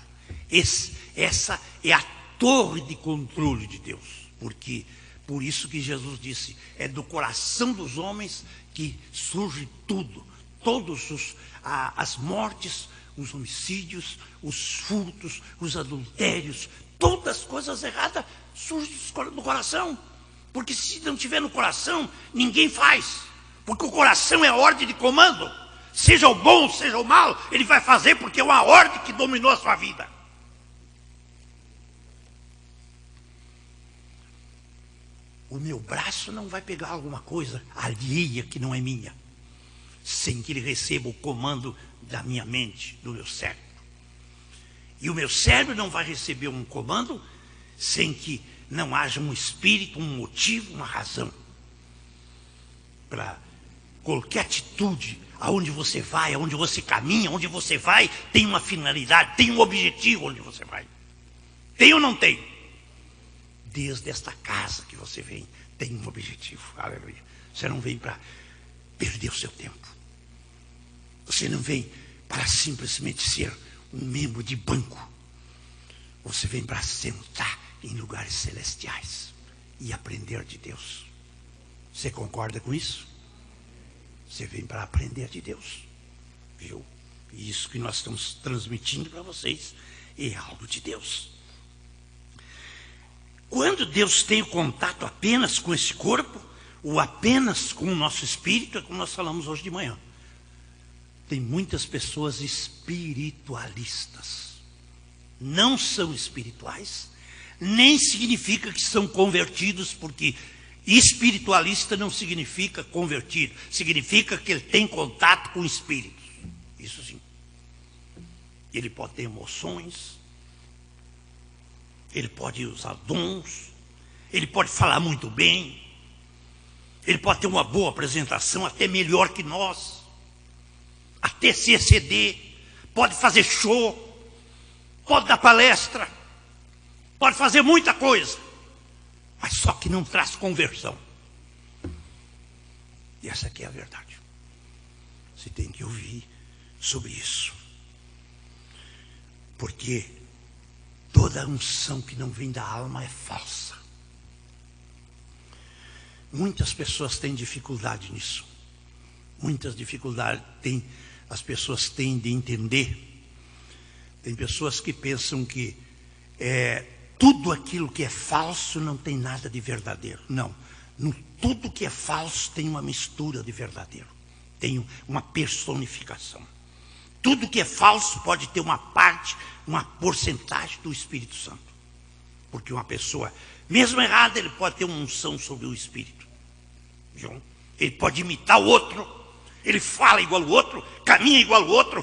Essa é a torre de controle de Deus. Porque por isso que Jesus disse, é do coração dos homens que surge tudo. Todos as mortes, os homicídios, os furtos, os adultérios, todas as coisas erradas surgem do coração. Porque se não tiver no coração, ninguém faz. Porque o coração é a ordem de comando. Seja o bom, seja o mal, ele vai fazer porque é uma ordem que dominou a sua vida. O meu braço não vai pegar alguma coisa alheia que não é minha, sem que ele receba o comando da minha mente, do meu cérebro. E o meu cérebro não vai receber um comando sem que não haja um espírito, um motivo, uma razão. Para qualquer atitude, aonde você vai, aonde você caminha, onde você vai, tem uma finalidade, tem um objetivo onde você vai. Tem ou não tem? Desde esta casa que você vem, tem um objetivo. Aleluia. Você não vem para perder o seu tempo. Você não vem para simplesmente ser um membro de banco. Você vem para sentar em lugares celestiais e aprender de Deus. Você concorda com isso? Você vem para aprender de Deus. Viu? E isso que nós estamos transmitindo para vocês é algo de Deus. Quando Deus tem contato apenas com esse corpo, ou apenas com o nosso espírito, é como nós falamos hoje de manhã. Tem muitas pessoas espiritualistas. Não são espirituais, nem significa que são convertidos, porque espiritualista não significa convertido, significa que ele tem contato com espíritos. Isso sim. Ele pode ter emoções, ele pode usar dons, ele pode falar muito bem, ele pode ter uma boa apresentação, até melhor que nós, até se exceder, pode fazer show, pode dar palestra, pode fazer muita coisa, mas só que não traz conversão. E essa aqui é a verdade. Você tem que ouvir sobre isso. Porque toda unção que não vem da alma é falsa. Muitas pessoas têm dificuldade nisso. Muitas dificuldades as pessoas têm de entender. Tem pessoas que pensam que tudo aquilo que é falso não tem nada de verdadeiro. Não. Tudo que é falso tem uma mistura de verdadeiro. Tem uma personificação. Tudo que é falso pode ter uma parte, uma porcentagem do Espírito Santo. Porque uma pessoa, mesmo errada, ele pode ter uma unção sobre o Espírito. Viu? Ele pode imitar o outro. Ele fala igual ao outro, caminha igual ao outro,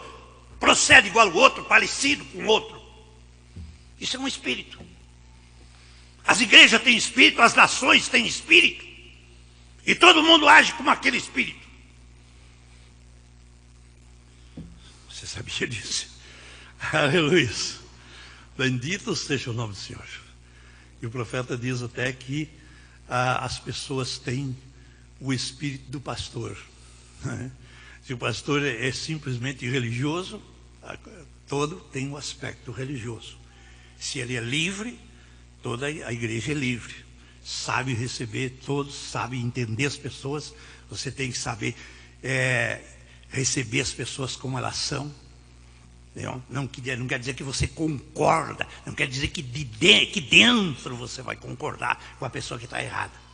procede igual ao outro, parecido com o outro. Isso é um espírito. As igrejas têm espírito, as nações têm espírito. E todo mundo age como aquele espírito. Você sabia disso? Aleluia. Bendito seja o nome do Senhor. E o profeta diz até que as pessoas têm o espírito do pastor. Se o pastor é simplesmente religioso, todo tem um aspecto religioso. Se ele é livre, toda a igreja é livre. Sabe receber todos, sabe entender as pessoas. Você tem que saber receber as pessoas como elas são. Não quer dizer que você concorda, não quer dizer que que dentro você vai concordar com a pessoa que está errada.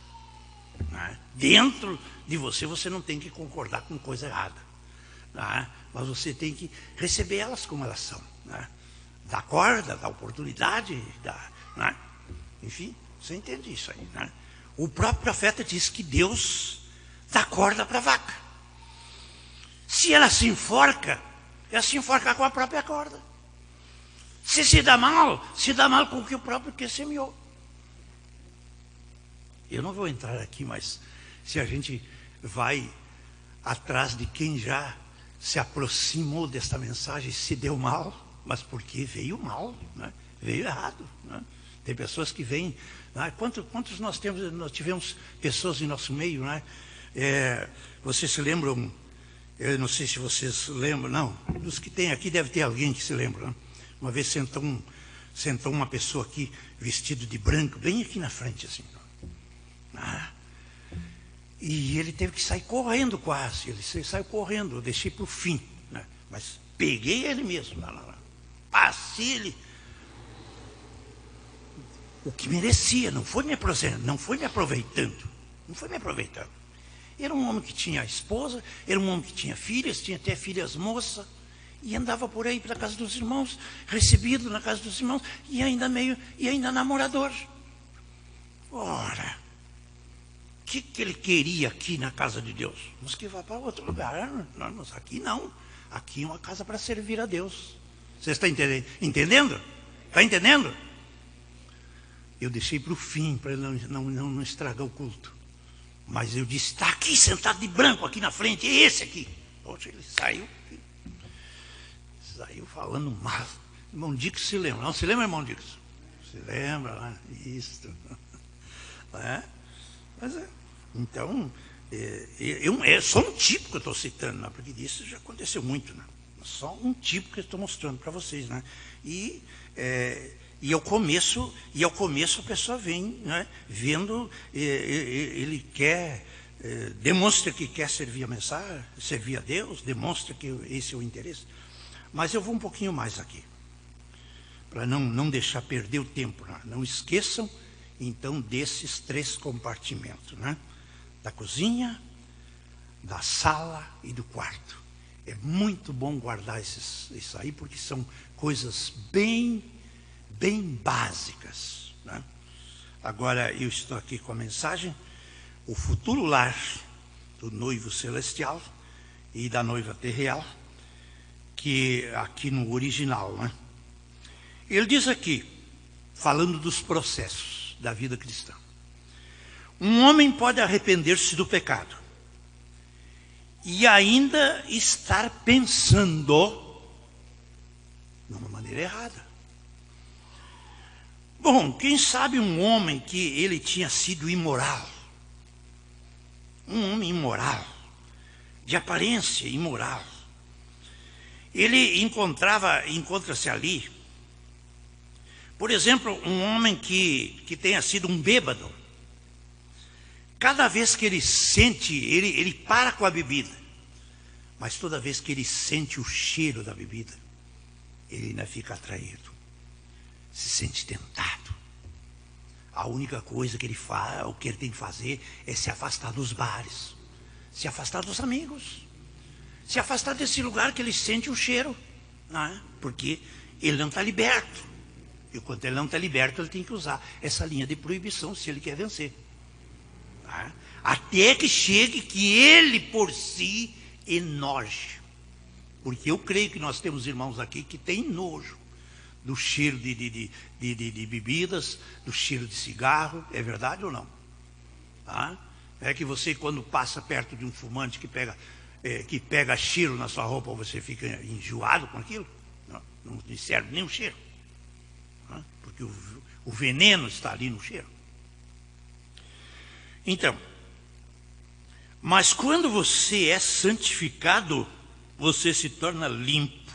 Dentro de você não tem que concordar com coisa errada. Mas você tem que receber elas como elas são. Dá corda, dá oportunidade, enfim, você entende isso aí. O próprio profeta diz que Deus dá corda para a vaca. Se ela se enforca com a própria corda. Se dá mal com o que o próprio que semeou. Eu não vou entrar aqui, mas se a gente vai atrás de quem já se aproximou desta mensagem, se deu mal, mas porque veio mal, veio errado. Tem pessoas que vêm. Quantos nós tivemos pessoas em nosso meio? Vocês se lembram? Eu não sei se vocês lembram, não. Dos que tem aqui deve ter alguém que se lembra. Uma vez sentou uma pessoa aqui vestido de branco, bem aqui na frente, assim. E ele teve que sair correndo quase. Ele saiu correndo, eu deixei para o fim. Mas peguei ele mesmo. Passei ele. O que merecia, não foi me aproveitando. Era um homem que tinha esposa, era um homem que tinha filhas, tinha até filhas moças, e andava por aí para a casa dos irmãos, recebido na casa dos irmãos, e ainda namorador. Ora, o que ele queria aqui na casa de Deus? Vamos que vá para outro lugar. Não, aqui não. Aqui é uma casa para servir a Deus. Você está entendendo? Está entendendo? Eu deixei para o fim, para ele não estragar o culto. Mas eu disse, está aqui sentado de branco aqui na frente, é esse aqui. Poxa, ele saiu falando mal. Irmão Dix se lembra. Não se lembra, irmão Dix? Se lembra, isso. Então, é só um tipo que eu estou citando, porque isso já aconteceu muito. Só um tipo que eu estou mostrando para vocês. E ao começo a pessoa vem, vendo, ele quer, demonstra que quer servir a mensagem, servir a Deus, demonstra que esse é o interesse. Mas eu vou um pouquinho mais aqui, para não deixar perder o tempo. Não esqueçam, então, desses 3 compartimentos, da cozinha, da sala e do quarto. É muito bom guardar isso aí, porque são coisas bem básicas. Agora eu estou aqui com a mensagem, o futuro lar do noivo celestial e da noiva terreal, que aqui no original. Ele diz aqui, falando dos processos da vida cristã: um homem pode arrepender-se do pecado e ainda estar pensando de uma maneira errada. Bom, quem sabe um homem que ele tinha sido imoral, um homem imoral, de aparência imoral, ele encontra-se ali, por exemplo, um homem que tenha sido um bêbado. Cada vez que ele sente, ele para com a bebida, mas toda vez que ele sente o cheiro da bebida, ele ainda fica atraído, se sente tentado. A única coisa que ele faz, o que ele tem que fazer, é se afastar dos bares, se afastar dos amigos, se afastar desse lugar que ele sente o cheiro, porque ele não está liberto. E quando ele não está liberto, ele tem que usar essa linha de proibição se ele quer vencer. Até que chegue que ele por si enoje. Porque eu creio que nós temos irmãos aqui que têm nojo do cheiro de bebidas, do cheiro de cigarro. É verdade ou não? É que você, quando passa perto de um fumante que pega cheiro na sua roupa, você fica enjoado com aquilo? Não lhe serve nem o cheiro, porque o veneno está ali no cheiro. Então, mas quando você é santificado, você se torna limpo.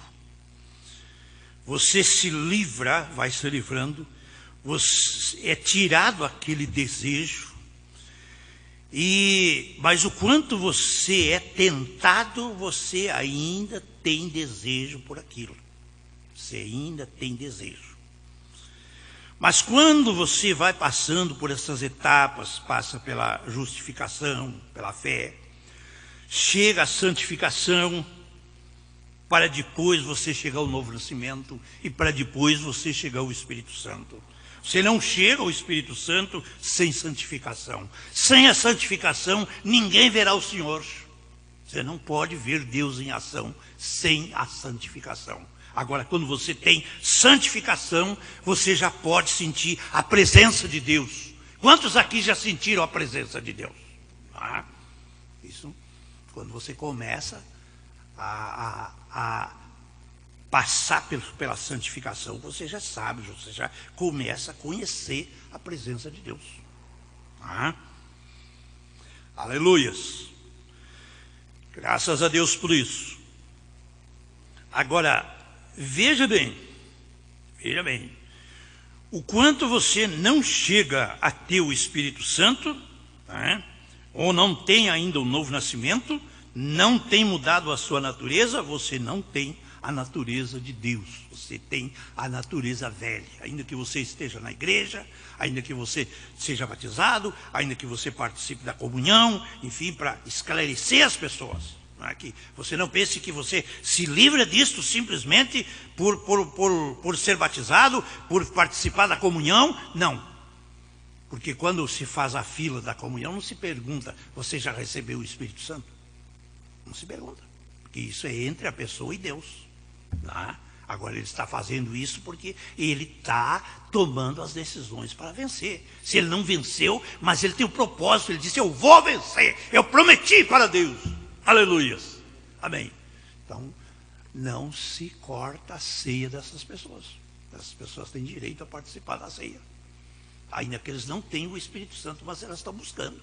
Você se livra, vai se livrando, você é tirado aquele desejo. Mas o quanto você é tentado, você ainda tem desejo por aquilo. Você ainda tem desejo. Mas quando você vai passando por essas etapas, passa pela justificação, pela fé, chega à santificação, para depois você chegar ao novo nascimento e para depois você chegar ao Espírito Santo. Você não chega ao Espírito Santo sem santificação. Sem a santificação, ninguém verá o Senhor. Você não pode ver Deus em ação sem a santificação. Agora, quando você tem santificação, você já pode sentir a presença de Deus. Quantos aqui já sentiram a presença de Deus? Isso, quando você começa a passar pela santificação, você já sabe, você já começa a conhecer a presença de Deus. Aleluias. Graças a Deus por isso. Agora, veja bem, o quanto você não chega a ter o Espírito Santo, ou não tem ainda o novo nascimento, não tem mudado a sua natureza, você não tem a natureza de Deus, você tem a natureza velha. Ainda que você esteja na igreja, ainda que você seja batizado, ainda que você participe da comunhão, enfim, para esclarecer as pessoas. Que você não pense que você se livra disto simplesmente por ser batizado, por participar da comunhão. Não. Porque quando se faz a fila da comunhão, não se pergunta, você já recebeu o Espírito Santo? Não se pergunta. Porque isso é entre a pessoa e Deus. Agora ele está fazendo isso porque ele está tomando as decisões para vencer. Se ele não venceu, mas ele tem um propósito, ele disse, eu vou vencer, eu prometi para Deus. Aleluias. Amém. Então, não se corta a ceia dessas pessoas. Essas pessoas têm direito a participar da ceia. Ainda que eles não tenham o Espírito Santo, mas elas estão buscando.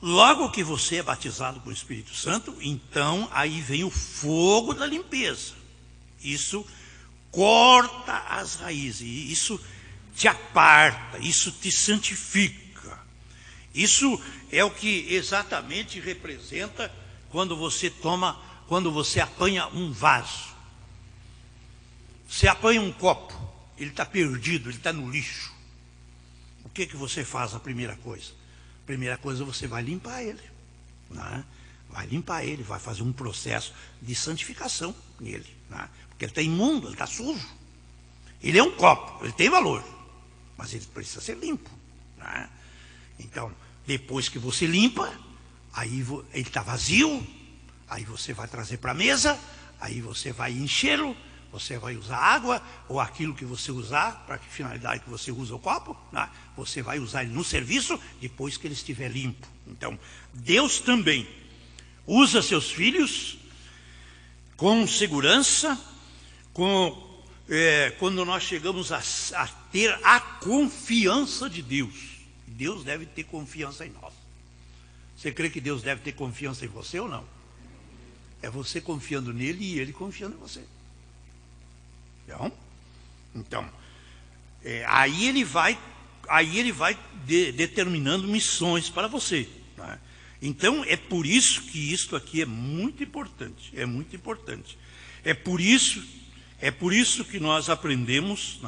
Logo que você é batizado com o Espírito Santo, então aí vem o fogo da limpeza. Isso corta as raízes, isso te aparta, isso te santifica. Isso é o que exatamente representa quando você apanha um vaso. Você apanha um copo, ele está perdido, ele está no lixo. O que você faz a primeira coisa? A primeira coisa, você vai limpar ele. Vai limpar ele, vai fazer um processo de santificação nele. Porque ele está imundo, ele está sujo. Ele é um copo, ele tem valor, mas ele precisa ser limpo. Então, depois que você limpa, aí ele está vazio, aí você vai trazer para a mesa, aí você vai enchê-lo, você vai usar água, ou aquilo que você usar, para que finalidade que você usa o copo, você vai usar ele no serviço, depois que ele estiver limpo. Então, Deus também usa seus filhos com segurança, quando nós chegamos a ter a confiança de Deus. Deus deve ter confiança em nós. Você crê que Deus deve ter confiança em você ou não? É você confiando nele e ele confiando em você. Então, aí ele vai determinando missões para você. Então, é por isso que isto aqui é muito importante. É muito importante. É por isso que nós aprendemos,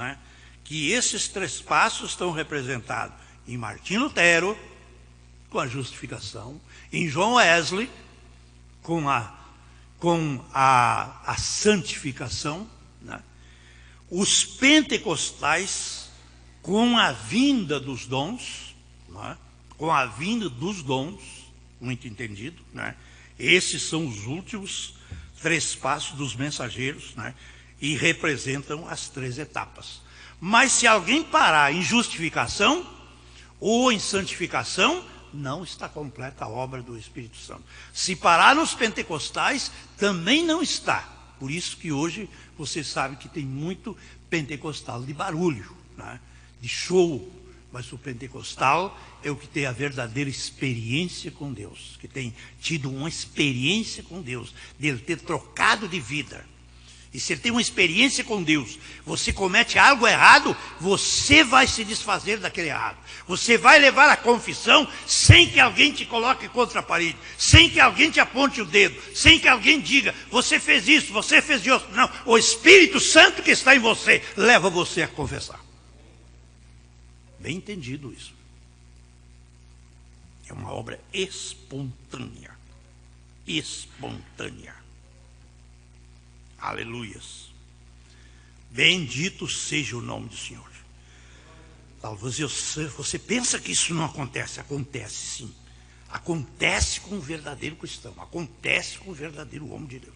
que esses 3 passos estão representados em Martim Lutero, com a justificação, em John Wesley, com a santificação, os pentecostais, com a vinda dos dons, muito entendido, Esses são os últimos 3 passos dos mensageiros, e representam as 3 etapas. Mas se alguém parar em justificação ou em santificação, não está completa a obra do Espírito Santo. Se parar nos pentecostais, também não está. Por isso que hoje você sabe que tem muito pentecostal de barulho, né? De show. Mas o pentecostal é o que tem a verdadeira experiência com Deus, que tem tido uma experiência com Deus, dele ter trocado de vida. E se ele tem uma experiência com Deus, você comete algo errado, você vai se desfazer daquele errado. Você vai levar a confissão sem que alguém te coloque contra a parede, sem que alguém te aponte o dedo, sem que alguém diga, você fez isso, você fez isso. Não, o Espírito Santo que está em você leva você a confessar. Bem entendido isso. É uma obra espontânea. Espontânea. Aleluias. Bendito seja o nome do Senhor. Talvez você pensa que isso não acontece. Acontece sim. Acontece com o verdadeiro cristão. Acontece com o verdadeiro homem de Deus.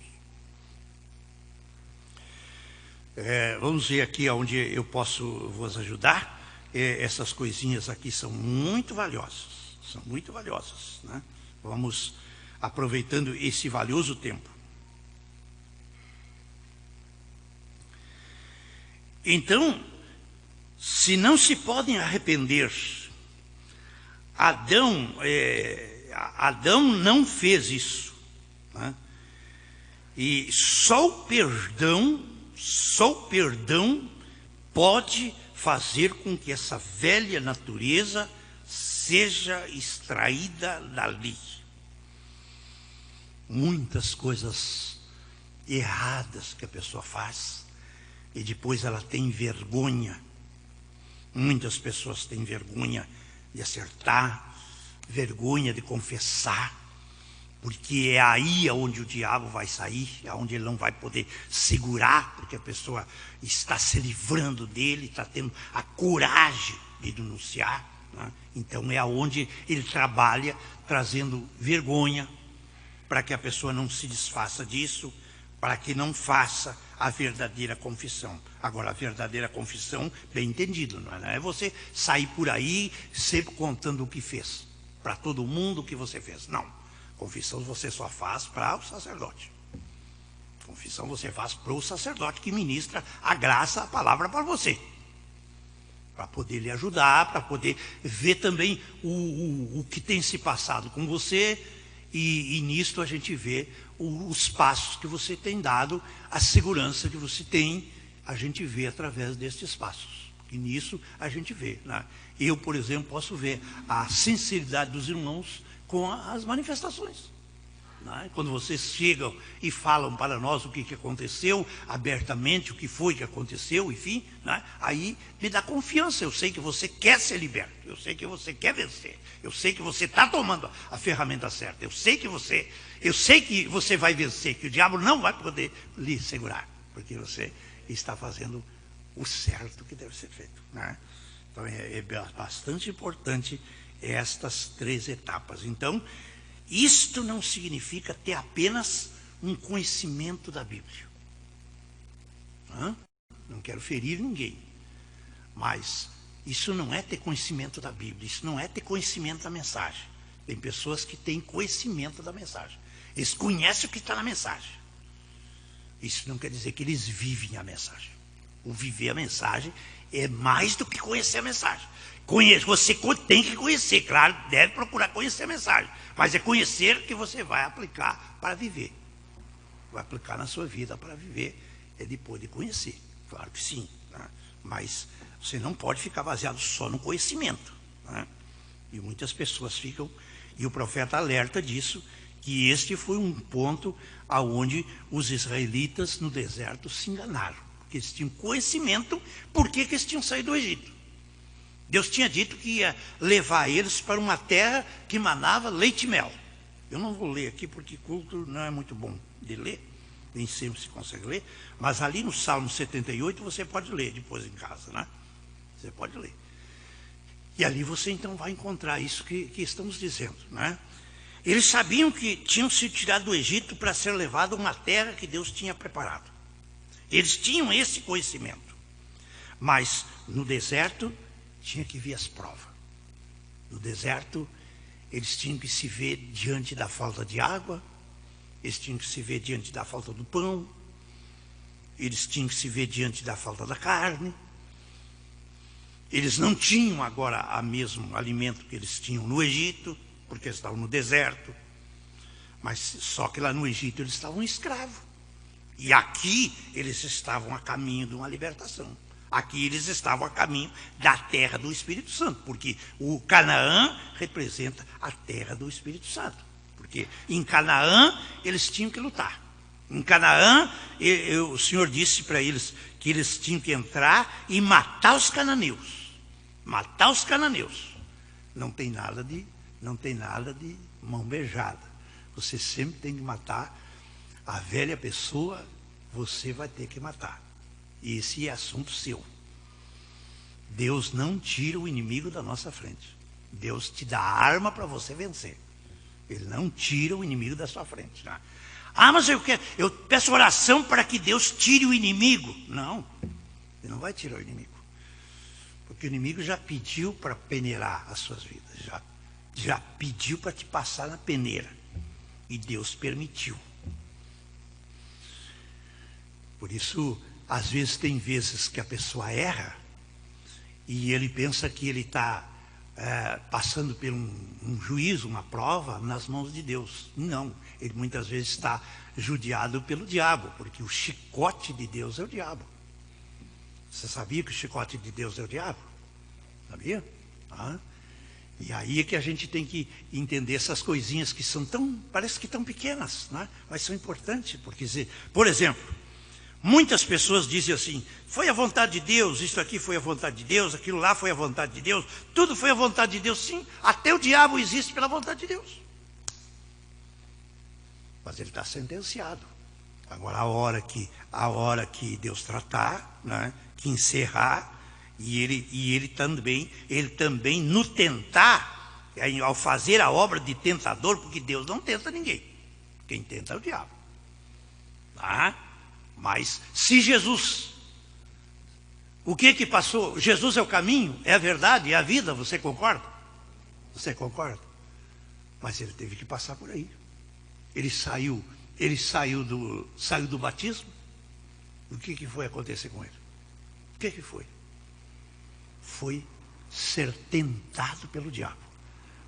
Vamos ver aqui onde eu posso vos ajudar. Essas coisinhas aqui são muito valiosas. São muito valiosas, né? Vamos aproveitando esse valioso tempo. Então, se não se podem arrepender, Adão não fez isso, né? E só o perdão pode fazer com que essa velha natureza seja extraída dali. Muitas coisas erradas que a pessoa faz e depois ela tem vergonha. Muitas pessoas têm vergonha de acertar, vergonha de confessar, porque é aí onde o diabo vai sair, é onde ele não vai poder segurar, porque a pessoa está se livrando dele, está tendo a coragem de denunciar, né? Então é aonde ele trabalha, trazendo vergonha, para que a pessoa não se desfaça disso, para que não faça a verdadeira confissão. Agora, a verdadeira confissão, bem entendido, não é você sair por aí sempre contando o que fez, para todo mundo o que você fez. Não. Confissão você só faz para o sacerdote. Confissão você faz para o sacerdote que ministra a graça, a palavra para você. Para poder lhe ajudar, para poder ver também o que tem se passado com você. E nisto a gente vê os passos que você tem dado, a segurança que você tem, a gente vê através destes passos. E nisso a gente vê, né? Eu, por exemplo, posso ver a sinceridade dos irmãos com as manifestações, né? Quando vocês chegam e falam para nós o que aconteceu, abertamente o que foi que aconteceu, enfim, né? Aí me dá confiança. Eu sei que você quer ser liberto, eu sei que você quer vencer, eu sei que você está tomando a ferramenta certa, eu sei que você vai vencer, que o diabo não vai poder lhe segurar, porque você está fazendo o certo que deve ser feito, né? Então é bastante importante estas 3 etapas. Então, isto não significa ter apenas um conhecimento da Bíblia. Não quero ferir ninguém, mas isso não é ter conhecimento da Bíblia, isso não é ter conhecimento da mensagem. Tem pessoas que têm conhecimento da mensagem, eles conhecem o que está na mensagem. Isso não quer dizer que eles vivem a mensagem. O viver a mensagem é mais do que conhecer a mensagem. Você tem que conhecer, claro, deve procurar conhecer a mensagem, mas é conhecer que você vai aplicar para viver. Vai aplicar na sua vida para viver, é depois de conhecer, claro que sim, né? Mas você não pode ficar baseado só no conhecimento, né? E muitas pessoas ficam, e o profeta alerta disso, que este foi um ponto aonde os israelitas no deserto se enganaram, porque eles tinham conhecimento, por que eles tinham saído do Egito. Deus tinha dito que ia levar eles para uma terra que manava leite e mel. Eu não vou ler aqui porque culto não é muito bom de ler, nem sempre se consegue ler, mas ali no Salmo 78 você pode ler depois em casa, né? Você pode ler. E ali você então vai encontrar isso que estamos dizendo, né? Eles sabiam que tinham se tirado do Egito para ser levado a uma terra que Deus tinha preparado. Eles tinham esse conhecimento, mas no deserto tinha que vir as provas. No deserto eles tinham que se ver diante da falta de água, eles tinham que se ver diante da falta do pão, eles tinham que se ver diante da falta da carne. Eles não tinham agora o mesmo alimento que eles tinham no Egito, porque eles estavam no deserto. Mas só que lá no Egito eles estavam escravos. E aqui eles estavam a caminho de uma libertação. Aqui eles estavam a caminho da terra do Espírito Santo, porque o Canaã representa a terra do Espírito Santo. Porque em Canaã eles tinham que lutar. Em Canaã, o Senhor disse para eles que eles tinham que entrar e matar os cananeus. Matar os cananeus. Não tem nada de mão beijada. Você sempre tem que matar a velha pessoa, você vai ter que matar. E esse é assunto seu. Deus não tira o inimigo da nossa frente. Deus te dá arma para você vencer. Ele não tira o inimigo da sua frente. Tá? Ah, mas eu peço oração para que Deus tire o inimigo. Não, Ele não vai tirar o inimigo. Porque o inimigo já pediu para peneirar as suas vidas. Já pediu para te passar na peneira. E Deus permitiu. Por isso, às vezes tem vezes que a pessoa erra e ele pensa que ele está passando por um juízo, uma prova nas mãos de Deus. Não, ele muitas vezes está judiado pelo diabo, porque o chicote de Deus é o diabo. Você sabia que o chicote de Deus é o diabo? Sabia? E aí é que a gente tem que entender essas coisinhas que são parece que tão pequenas, né? Mas são importantes, porque, por exemplo, muitas pessoas dizem assim, foi a vontade de Deus, isso aqui foi a vontade de Deus, aquilo lá foi a vontade de Deus, tudo foi a vontade de Deus. Sim, até o diabo existe pela vontade de Deus. Mas ele está sentenciado. Agora a hora que Deus tratar, né, que encerrar, e ele também no tentar, ao fazer a obra de tentador, porque Deus não tenta ninguém. Quem tenta é o diabo. Tá? Mas se Jesus, o que passou? Jesus é o caminho, é a verdade, é a vida, você concorda? Você concorda? Mas ele teve que passar por aí. Ele saiu do batismo. O que foi acontecer com ele? O que foi? Foi ser tentado pelo diabo.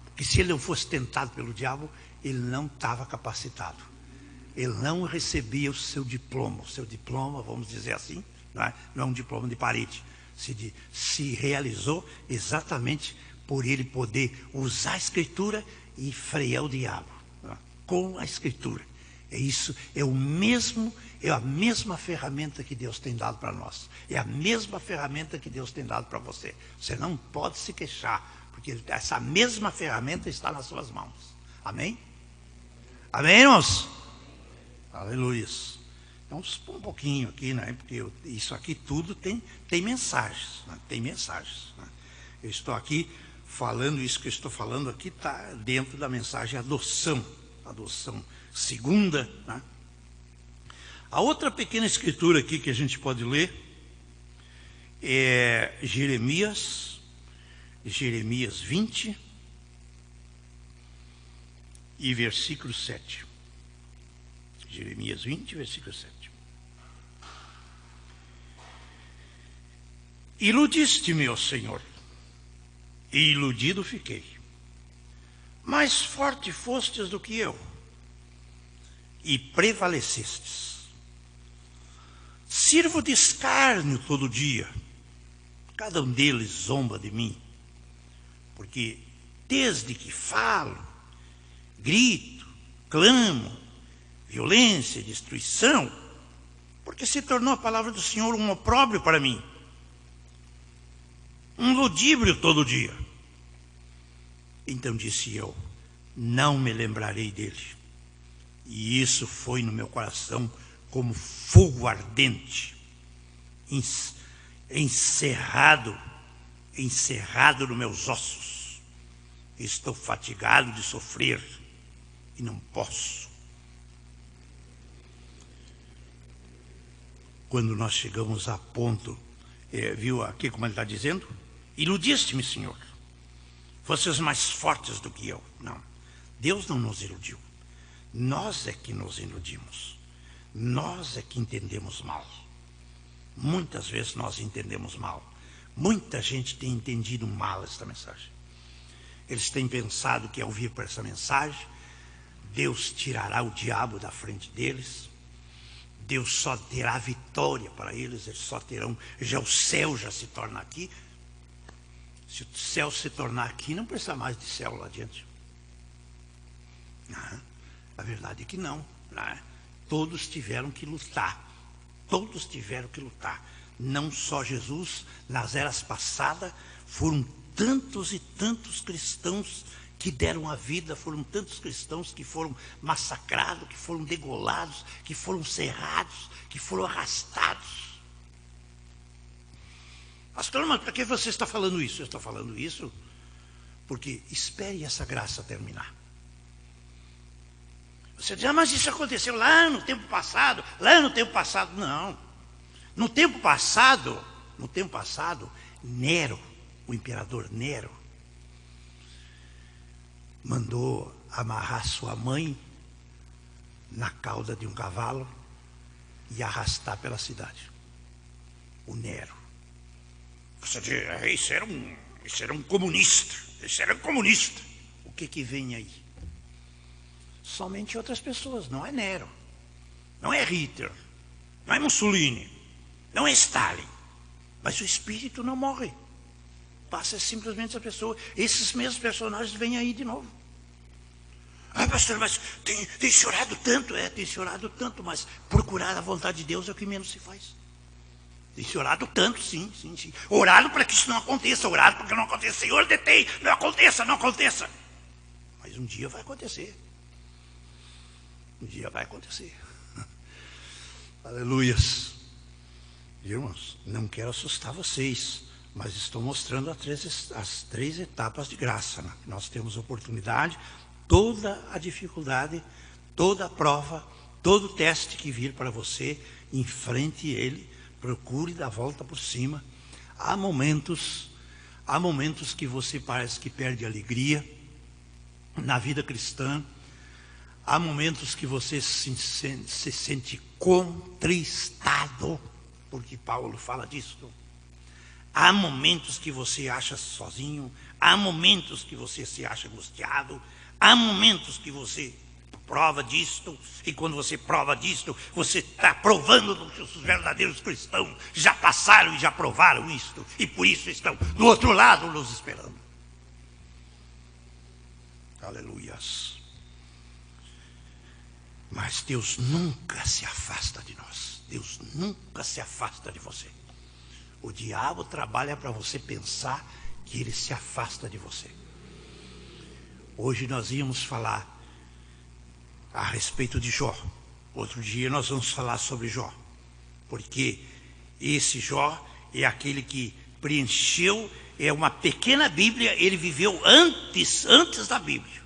Porque se ele não fosse tentado pelo diabo, ele não estava capacitado. Ele não recebia o seu diploma. O seu diploma, vamos dizer assim, não é um diploma de parede. Se realizou exatamente por ele poder usar a Escritura e frear o diabo. Com a Escritura. Isso é a mesma ferramenta que Deus tem dado para nós. É a mesma ferramenta que Deus tem dado para você. Você não pode se queixar, porque essa mesma ferramenta está nas suas mãos. Amém? Amém, irmãos? Aleluia. Então, um pouquinho aqui, né? Porque isso aqui tudo tem mensagens. Né? Tem mensagens. Né? Eu estou aqui falando, isso que eu estou falando aqui está dentro da mensagem adoção. Adoção segunda. Né? A outra pequena escritura aqui que a gente pode ler é Jeremias 20 e versículo 7. Jeremias 20, versículo 7. Iludiste-me, ó Senhor, e iludido fiquei. Mais forte fostes do que eu, e prevalecestes. Sirvo de escárnio todo dia, cada um deles zomba de mim, porque desde que falo, grito, clamo, violência, destruição, porque se tornou a palavra do Senhor um opróbrio para mim, um ludíbrio todo dia. Então disse eu, não me lembrarei dele. E isso foi no meu coração como fogo ardente, encerrado nos meus ossos. Estou fatigado de sofrer e não posso. Quando nós chegamos a ponto, viu aqui como ele está dizendo? Iludiste-me, Senhor. Fossem mais fortes do que eu. Não. Deus não nos iludiu. Nós é que nos iludimos. Nós é que entendemos mal. Muitas vezes nós entendemos mal. Muita gente tem entendido mal esta mensagem. Eles têm pensado que ao vir para essa mensagem, Deus tirará o diabo da frente deles. Deus só terá vitória para eles. Eles só terão, já o céu já se torna aqui. Se o céu se tornar aqui, não precisa mais de céu lá adiante. A verdade é que não. Todos tiveram que lutar. Todos tiveram que lutar. Não só Jesus, nas eras passadas, foram tantos e tantos cristãos que deram a vida, foram tantos cristãos que foram massacrados, que foram degolados, que foram cerrados, que foram arrastados. Pastor, mas para que você está falando isso? Eu estou falando isso porque espere essa graça terminar. Você diz, mas isso aconteceu lá no tempo passado, Não. No tempo passado, Nero, o imperador Nero, mandou amarrar sua mãe na cauda de um cavalo e arrastar pela cidade. O Nero. Você diz, isso era um comunista. O que vem aí? Somente outras pessoas, não é Nero, não é Hitler, não é Mussolini, não é Stalin. Mas o espírito não morre. Passa simplesmente a pessoa. Esses mesmos personagens vêm aí de novo. Pastor, mas tem chorado tanto. Tem chorado tanto, mas procurar a vontade de Deus é o que menos se faz. Tem chorado tanto, sim. Orado para que isso não aconteça, orado para que não aconteça. Senhor, detém, não aconteça. Mas um dia vai acontecer. Aleluias. Irmãos, não quero assustar vocês, mas estou mostrando as três etapas de graça. Nós temos oportunidade, toda a dificuldade, toda a prova, todo o teste que vir para você, enfrente ele, procure dar a volta por cima. Há momentos que você parece que perde a alegria na vida cristã. Há momentos que você se sente contristado, porque Paulo fala disso. Há momentos que você acha sozinho, há momentos que você se acha angustiado, há momentos que você prova disto, e quando você prova disto, você está provando que os verdadeiros cristãos já passaram e já provaram isto, e por isso estão do outro lado nos esperando. Aleluias. Mas Deus nunca se afasta de nós. Deus nunca se afasta de você. O diabo trabalha para você pensar que ele se afasta de você. Hoje nós íamos falar a respeito de Jó. Outro dia nós vamos falar sobre Jó. Porque esse Jó é aquele que preencheu, é uma pequena Bíblia, ele viveu antes da Bíblia.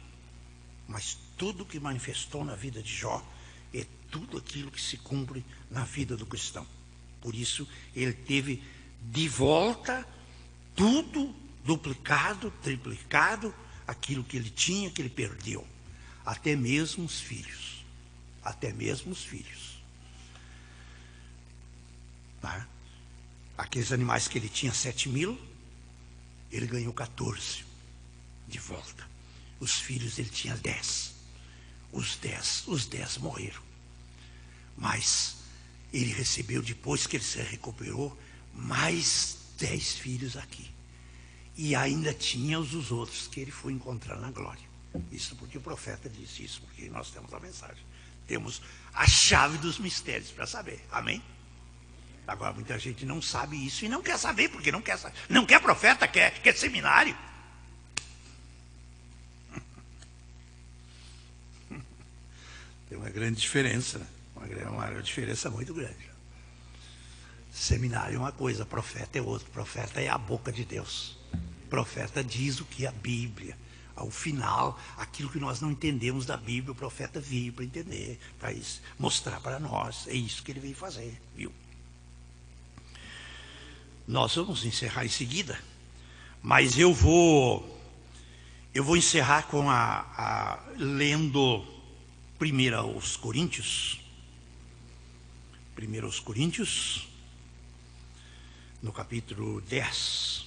Mas tudo que manifestou na vida de Jó é tudo aquilo que se cumpre na vida do cristão. Por isso, ele teve de volta tudo duplicado, triplicado, aquilo que ele tinha, que ele perdeu. Até mesmo os filhos. Tá? Aqueles animais que ele tinha 7.000, ele ganhou 14 de volta. Os filhos ele tinha 10. Os 10 morreram. Mas ele recebeu, depois que ele se recuperou, mais 10 filhos aqui. E ainda tinha os outros que ele foi encontrar na glória. Isso porque o profeta disse isso, porque nós temos a mensagem. Temos a chave dos mistérios para saber. Amém? Agora muita gente não sabe isso e não quer saber, porque não quer saber. Não quer profeta, quer seminário. Tem uma grande diferença, né? Uma diferença muito grande. Seminário é uma coisa, profeta é outra. Profeta é a boca de Deus. Profeta diz o que a Bíblia, ao final, aquilo que nós não entendemos da Bíblia, o profeta veio para entender, para mostrar para nós. É isso que ele veio fazer, viu? Nós vamos encerrar em seguida, mas eu vou Eu vou encerrar com lendo 1 Coríntios. 1 Coríntios, no capítulo 10.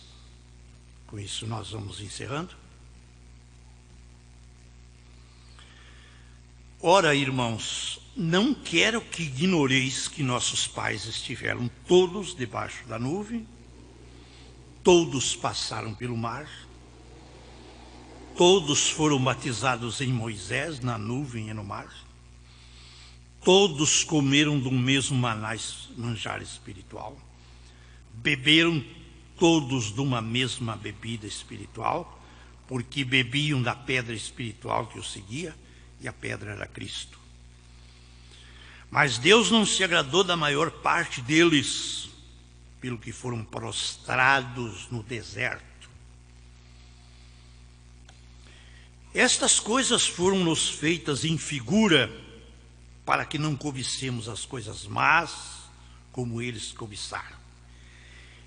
Com isso nós vamos encerrando. Ora, irmãos, não quero que ignoreis que nossos pais estiveram todos debaixo da nuvem, todos passaram pelo mar, todos foram batizados em Moisés, na nuvem e no mar, todos comeram do mesmo manjar espiritual, beberam todos de uma mesma bebida espiritual, porque bebiam da pedra espiritual que os seguia, e a pedra era Cristo. Mas Deus não se agradou da maior parte deles, pelo que foram prostrados no deserto. Estas coisas foram-nos feitas em figura, para que não cobicemos as coisas más, como eles cobiçaram.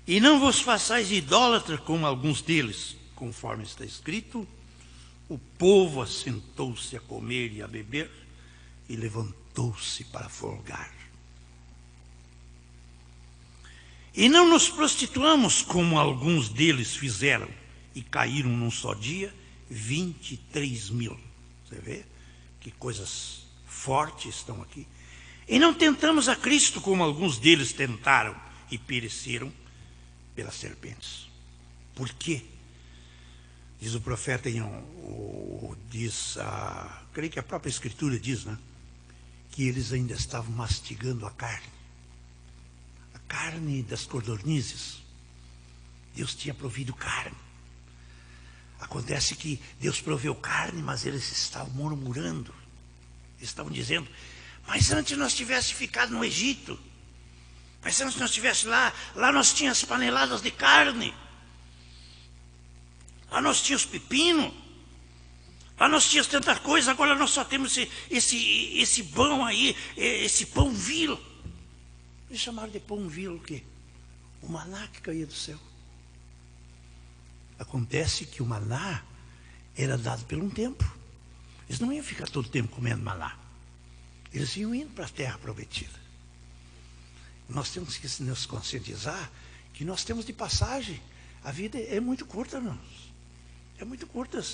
E não vos façais idólatras como alguns deles, conforme está escrito: o povo assentou-se a comer e a beber, e levantou-se para folgar. E não nos prostituamos como alguns deles fizeram, e caíram num só dia 23.000. Você vê que coisas fortes estão aqui. E não tentamos a Cristo como alguns deles tentaram e pereceram pelas serpentes. Por quê? Diz o profeta, creio que a própria Escritura diz, né? Que eles ainda estavam mastigando a carne das codornizes. Deus tinha provido carne. Acontece que Deus proveu carne, mas eles estavam murmurando. Eles estavam dizendo: mas antes nós tivéssemos ficado no Egito, mas antes nós estivéssemos lá nós tínhamos as paneladas de carne, lá nós tínhamos pepino, lá nós tínhamos tanta coisa, agora nós só temos esse pão aí, esse pão vil. Eles chamaram de pão vil o quê? O maná que caía do céu. Acontece que o maná era dado por um tempo. Eles não iam ficar todo o tempo comendo maná. Eles iam indo para a terra prometida. Nós temos que nos conscientizar que nós temos de passagem. A vida é muito curta, irmãos. É muito curta.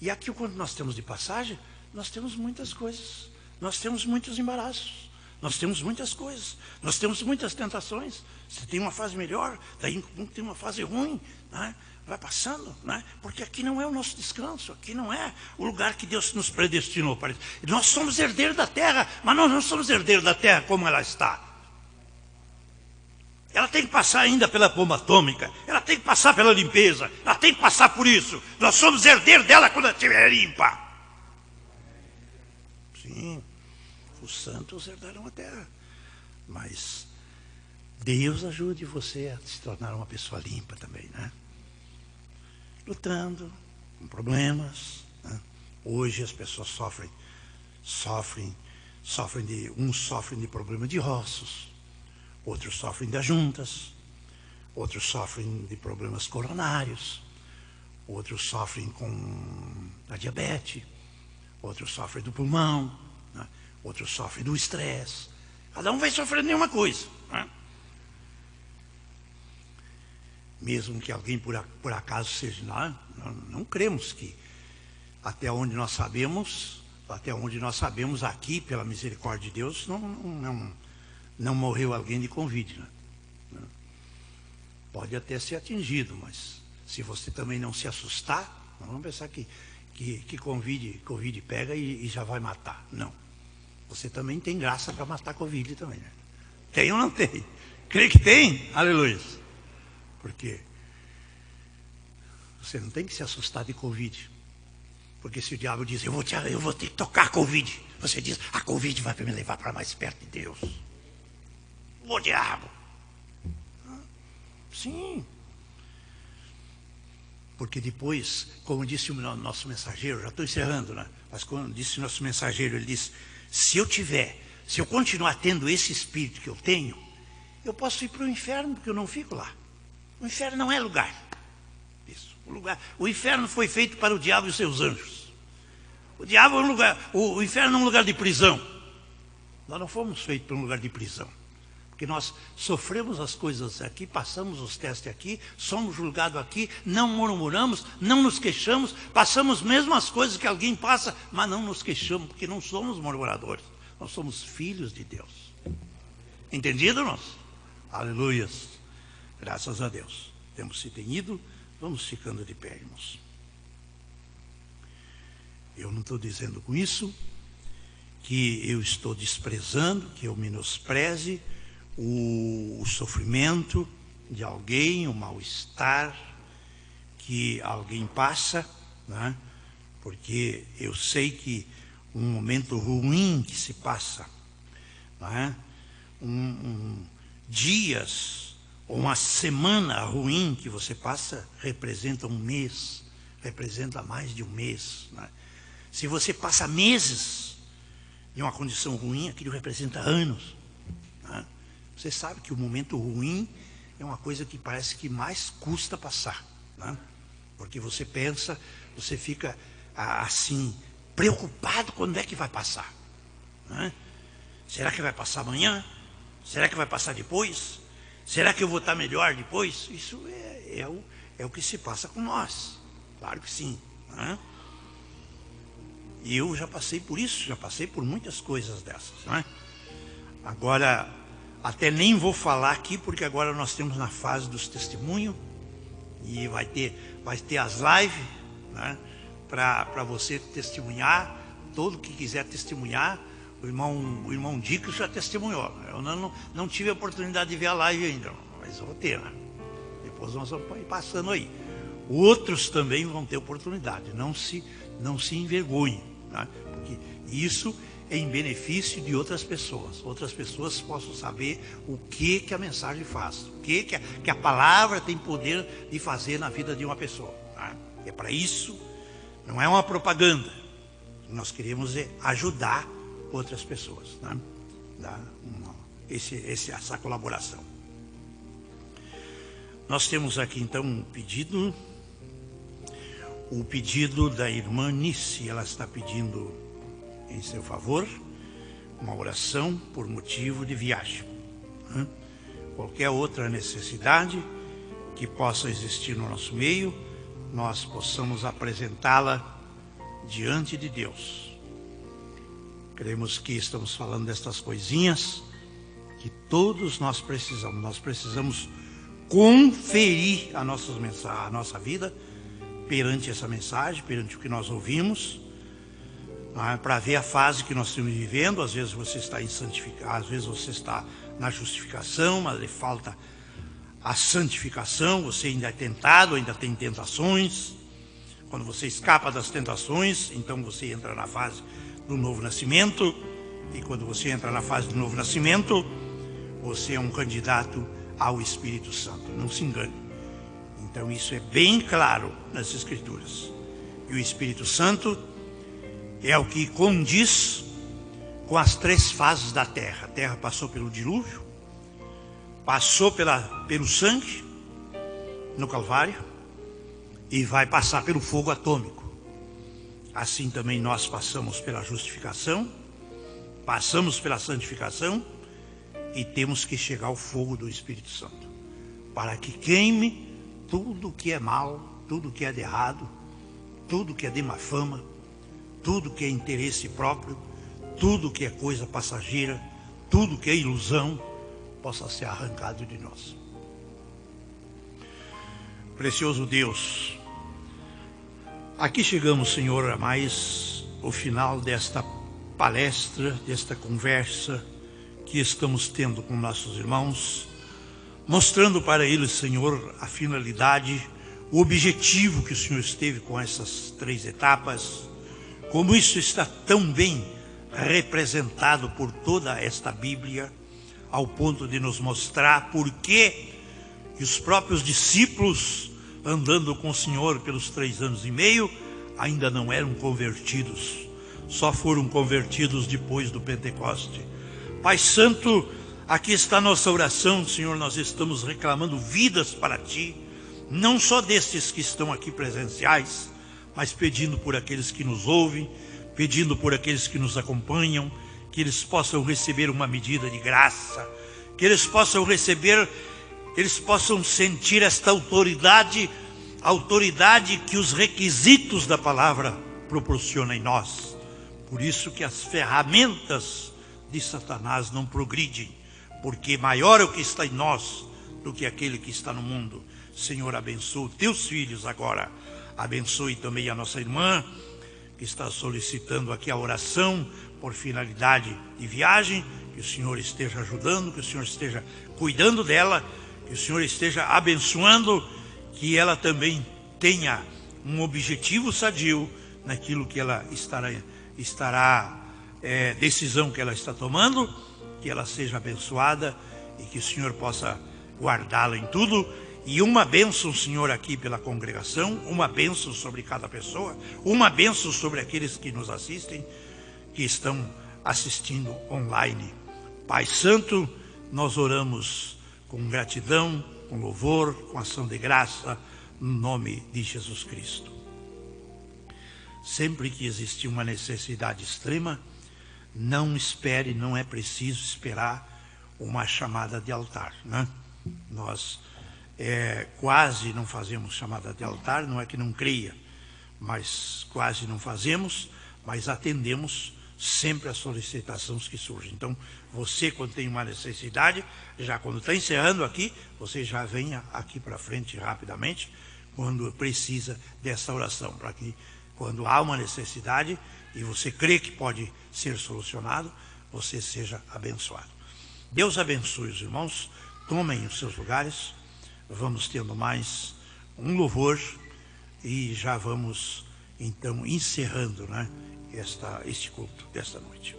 E aqui, quando nós temos de passagem, nós temos muitas coisas. Nós temos muitos embaraços. Nós temos muitas coisas. Nós temos muitas tentações. Você tem uma fase melhor, daí tem uma fase ruim, né? Vai passando, né? Porque aqui não é o nosso descanso, aqui não é o lugar que Deus nos predestinou para isso. Nós somos herdeiros da terra, mas nós não somos herdeiros da terra como ela está. Ela tem que passar ainda pela bomba atômica, ela tem que passar pela limpeza, ela tem que passar por isso. Nós somos herdeiros dela quando ela estiver limpa. Sim, os santos herdarão a terra, mas Deus ajude você a se tornar uma pessoa limpa também, né? Lutando com problemas, né? Hoje as pessoas sofrem de problema de ossos, outros sofrem das juntas, outros sofrem de problemas coronários, outros sofrem com a diabetes, outros sofrem do pulmão, né? Outros sofrem do estresse. Cada um vai sofrendo de uma coisa, né? Mesmo que alguém por acaso seja lá, não cremos que até onde nós sabemos aqui, pela misericórdia de Deus, não morreu alguém de Covid, né? Pode até ser atingido, mas se você também não se assustar, não vamos pensar que Covid pega e já vai matar. Não. Você também tem graça para matar Covid também, né? Tem ou não tem? Creio que tem? Aleluia. Porque você não tem que se assustar de Covid. Porque se o diabo diz, eu vou ter que tocar a Covid, você diz, a Covid vai me levar para mais perto de Deus. O diabo. Sim. Porque depois, como disse o nosso mensageiro, já estou encerrando, né? Mas como disse o nosso mensageiro, ele disse, se eu continuar tendo esse espírito que eu tenho, eu posso ir para o inferno, porque eu não fico lá. O inferno não é lugar. Isso. O inferno foi feito para o diabo e os seus anjos. O inferno é um lugar de prisão. Nós não fomos feitos para um lugar de prisão. Porque nós sofremos as coisas aqui, passamos os testes aqui, somos julgados aqui, não murmuramos, não nos queixamos, passamos mesmo as coisas que alguém passa, mas não nos queixamos, porque não somos murmuradores. Nós somos filhos de Deus. Entendido, nós? Aleluias. Graças a Deus. Temos se tenido, vamos ficando de pé, irmãos. Eu não estou dizendo com isso que eu estou desprezando, que eu menospreze o sofrimento de alguém, o mal-estar que alguém passa, né? Porque eu sei que um momento ruim que se passa, né? Dias ou uma semana ruim que você passa representa um mês, representa mais de um mês, né? Se você passa meses em uma condição ruim, aquilo representa anos, né? Você sabe que o momento ruim é uma coisa que parece que mais custa passar, né? Porque você pensa, você fica assim, preocupado quando é que vai passar, né? Será que vai passar amanhã? Será que vai passar depois? Será que eu vou estar melhor depois? Isso é o que se passa com nós, claro que sim, né? E eu já passei por isso, já passei por muitas coisas dessas, né? Agora, até nem vou falar aqui, porque agora nós estamos na fase dos testemunhos, e vai ter as lives, né? Para você testemunhar, todo que quiser testemunhar. O irmão Dico já testemunhou. Eu não tive a oportunidade de ver a live ainda, mas eu vou ter, né? Depois nós vamos ir passando aí. Outros também vão ter oportunidade. Não se envergonhem, né? Porque isso é em benefício de outras pessoas. Outras pessoas possam saber o que a mensagem faz, o que a palavra tem poder de fazer na vida de uma pessoa, né? É para isso, não é uma propaganda. Nós queremos ajudar outras pessoas, né? Essa colaboração. Nós temos aqui então um pedido. O pedido da irmã Nice, ela está pedindo em seu favor uma oração por motivo de viagem, né? Qualquer outra necessidade que possa existir no nosso meio, nós possamos apresentá-la diante de Deus. Cremos que estamos falando destas coisinhas que todos nós precisamos. Nós precisamos conferir a nossa vida perante essa mensagem, perante o que nós ouvimos, para ver a fase que nós estamos vivendo. Às vezes você está em santificação, às vezes você está na justificação, mas lhe falta a santificação. Você ainda é tentado, ainda tem tentações. Quando você escapa das tentações, então você entra na fase do novo nascimento. E quando você entra na fase do novo nascimento, você é um candidato ao Espírito Santo. Não se engane. Então isso é bem claro nas Escrituras. E o Espírito Santo é o que condiz com as 3 fases da terra. A terra passou pelo dilúvio, passou pelo sangue no Calvário e vai passar pelo fogo atômico. Assim também nós passamos pela justificação, passamos pela santificação e temos que chegar ao fogo do Espírito Santo, para que queime tudo que é mal, tudo que é de errado, tudo que é de má fama, tudo que é interesse próprio, tudo que é coisa passageira, tudo que é ilusão, possa ser arrancado de nós. Precioso Deus, aqui chegamos, Senhor, a mais o final desta palestra, desta conversa que estamos tendo com nossos irmãos, mostrando para eles, Senhor, a finalidade, o objetivo que o Senhor esteve com essas 3 etapas, como isso está tão bem representado por toda esta Bíblia, ao ponto de nos mostrar por que os próprios discípulos, andando com o Senhor pelos 3 anos e meio, ainda não eram convertidos, só foram convertidos depois do Pentecoste. Pai Santo, aqui está a nossa oração, Senhor. Nós estamos reclamando vidas para Ti, não só destes que estão aqui presenciais, mas pedindo por aqueles que nos ouvem, pedindo por aqueles que nos acompanham, que eles possam receber uma medida de graça, que eles possam receber, eles possam sentir esta autoridade que os requisitos da palavra proporcionam em nós. Por isso que as ferramentas de Satanás não progridem, porque maior é o que está em nós do que aquele que está no mundo. Senhor, abençoa os teus filhos agora. Abençoe também a nossa irmã, que está solicitando aqui a oração por finalidade de viagem. Que o Senhor esteja ajudando, que o Senhor esteja cuidando dela, que o Senhor esteja abençoando, que ela também tenha um objetivo sadio naquilo que ela decisão que ela está tomando, que ela seja abençoada e que o Senhor possa guardá-la em tudo. E uma bênção, Senhor, aqui pela congregação, uma bênção sobre cada pessoa, uma bênção sobre aqueles que nos assistem, que estão assistindo online. Pai Santo, nós oramos com gratidão, com louvor, com ação de graça, no nome de Jesus Cristo. Sempre que existir uma necessidade extrema, não espere, não é preciso esperar uma chamada de altar, né? Nós quase não fazemos chamada de altar, não é que não creia, mas quase não fazemos, mas atendemos sempre as solicitações que surgem. Então, você, quando tem uma necessidade, já quando está encerrando aqui, você já venha aqui para frente rapidamente, quando precisa dessa oração, para que quando há uma necessidade e você crê que pode ser solucionado, você seja abençoado. Deus abençoe os irmãos, tomem os seus lugares, vamos tendo mais um louvor e já vamos então encerrando, né, este culto desta noite.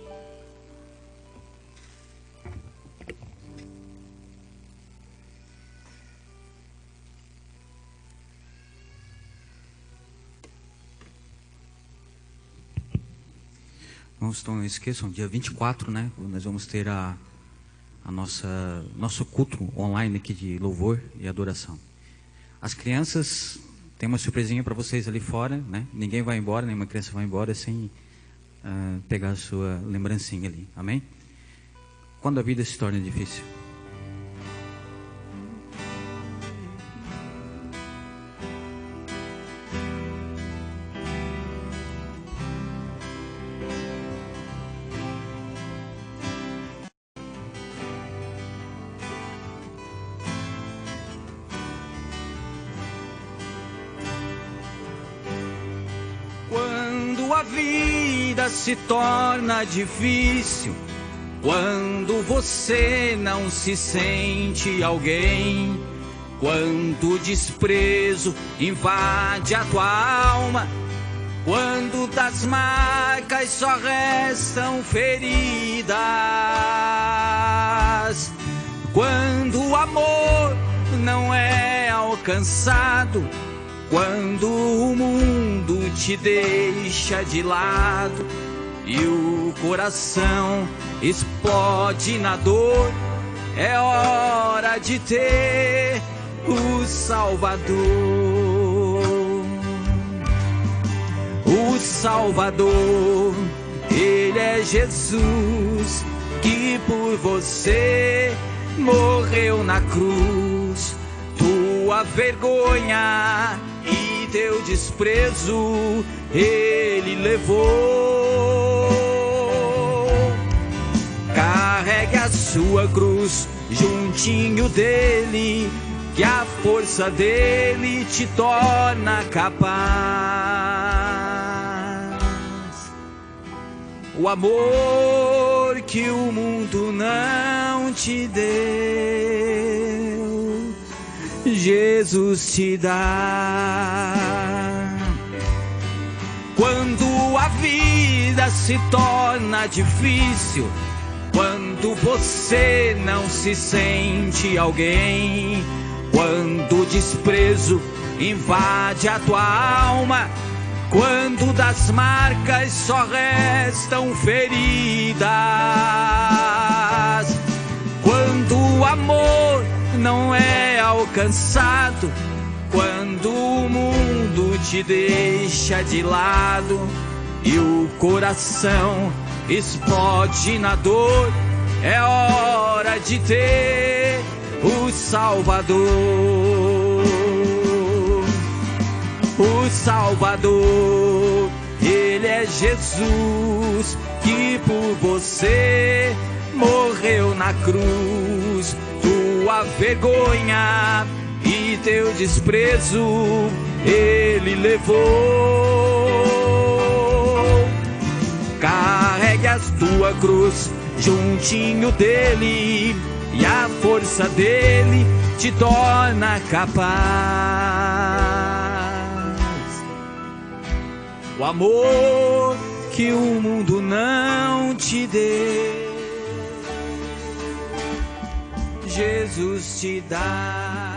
Irmãos, então não esqueçam, dia 24, né? Nós vamos ter nosso culto online aqui de louvor e adoração. As crianças, tem uma surpresinha para vocês ali fora, né? Ninguém vai embora, nenhuma criança vai embora sem pegar a sua lembrancinha ali, amém? Quando a vida se torna difícil. A vida se torna difícil quando você não se sente alguém, quando o desprezo invade a tua alma, quando das marcas só restam feridas, quando o amor não é alcançado, quando o mundo te deixa de lado e o coração explode na dor, é hora de ter o Salvador. O Salvador, Ele é Jesus, que por você morreu na cruz. Tua vergonha e teu desprezo Ele levou. Carregue a sua cruz juntinho dele, que a força dele te torna capaz. O amor que o mundo não te deu, Jesus te dá. Quando a vida se torna difícil, quando você não se sente alguém, quando o desprezo invade a tua alma, quando das marcas só restam feridas, quando o amor não é alcançado, quando quando o mundo te deixa de lado e o coração explode na dor, é hora de ter o Salvador. O Salvador, Ele é Jesus que por você morreu na cruz. Tua vergonha e teu desprezo Ele levou. Carregue a tua cruz juntinho dele, e a força dele te torna capaz. O amor que o mundo não te deu, Jesus te dá.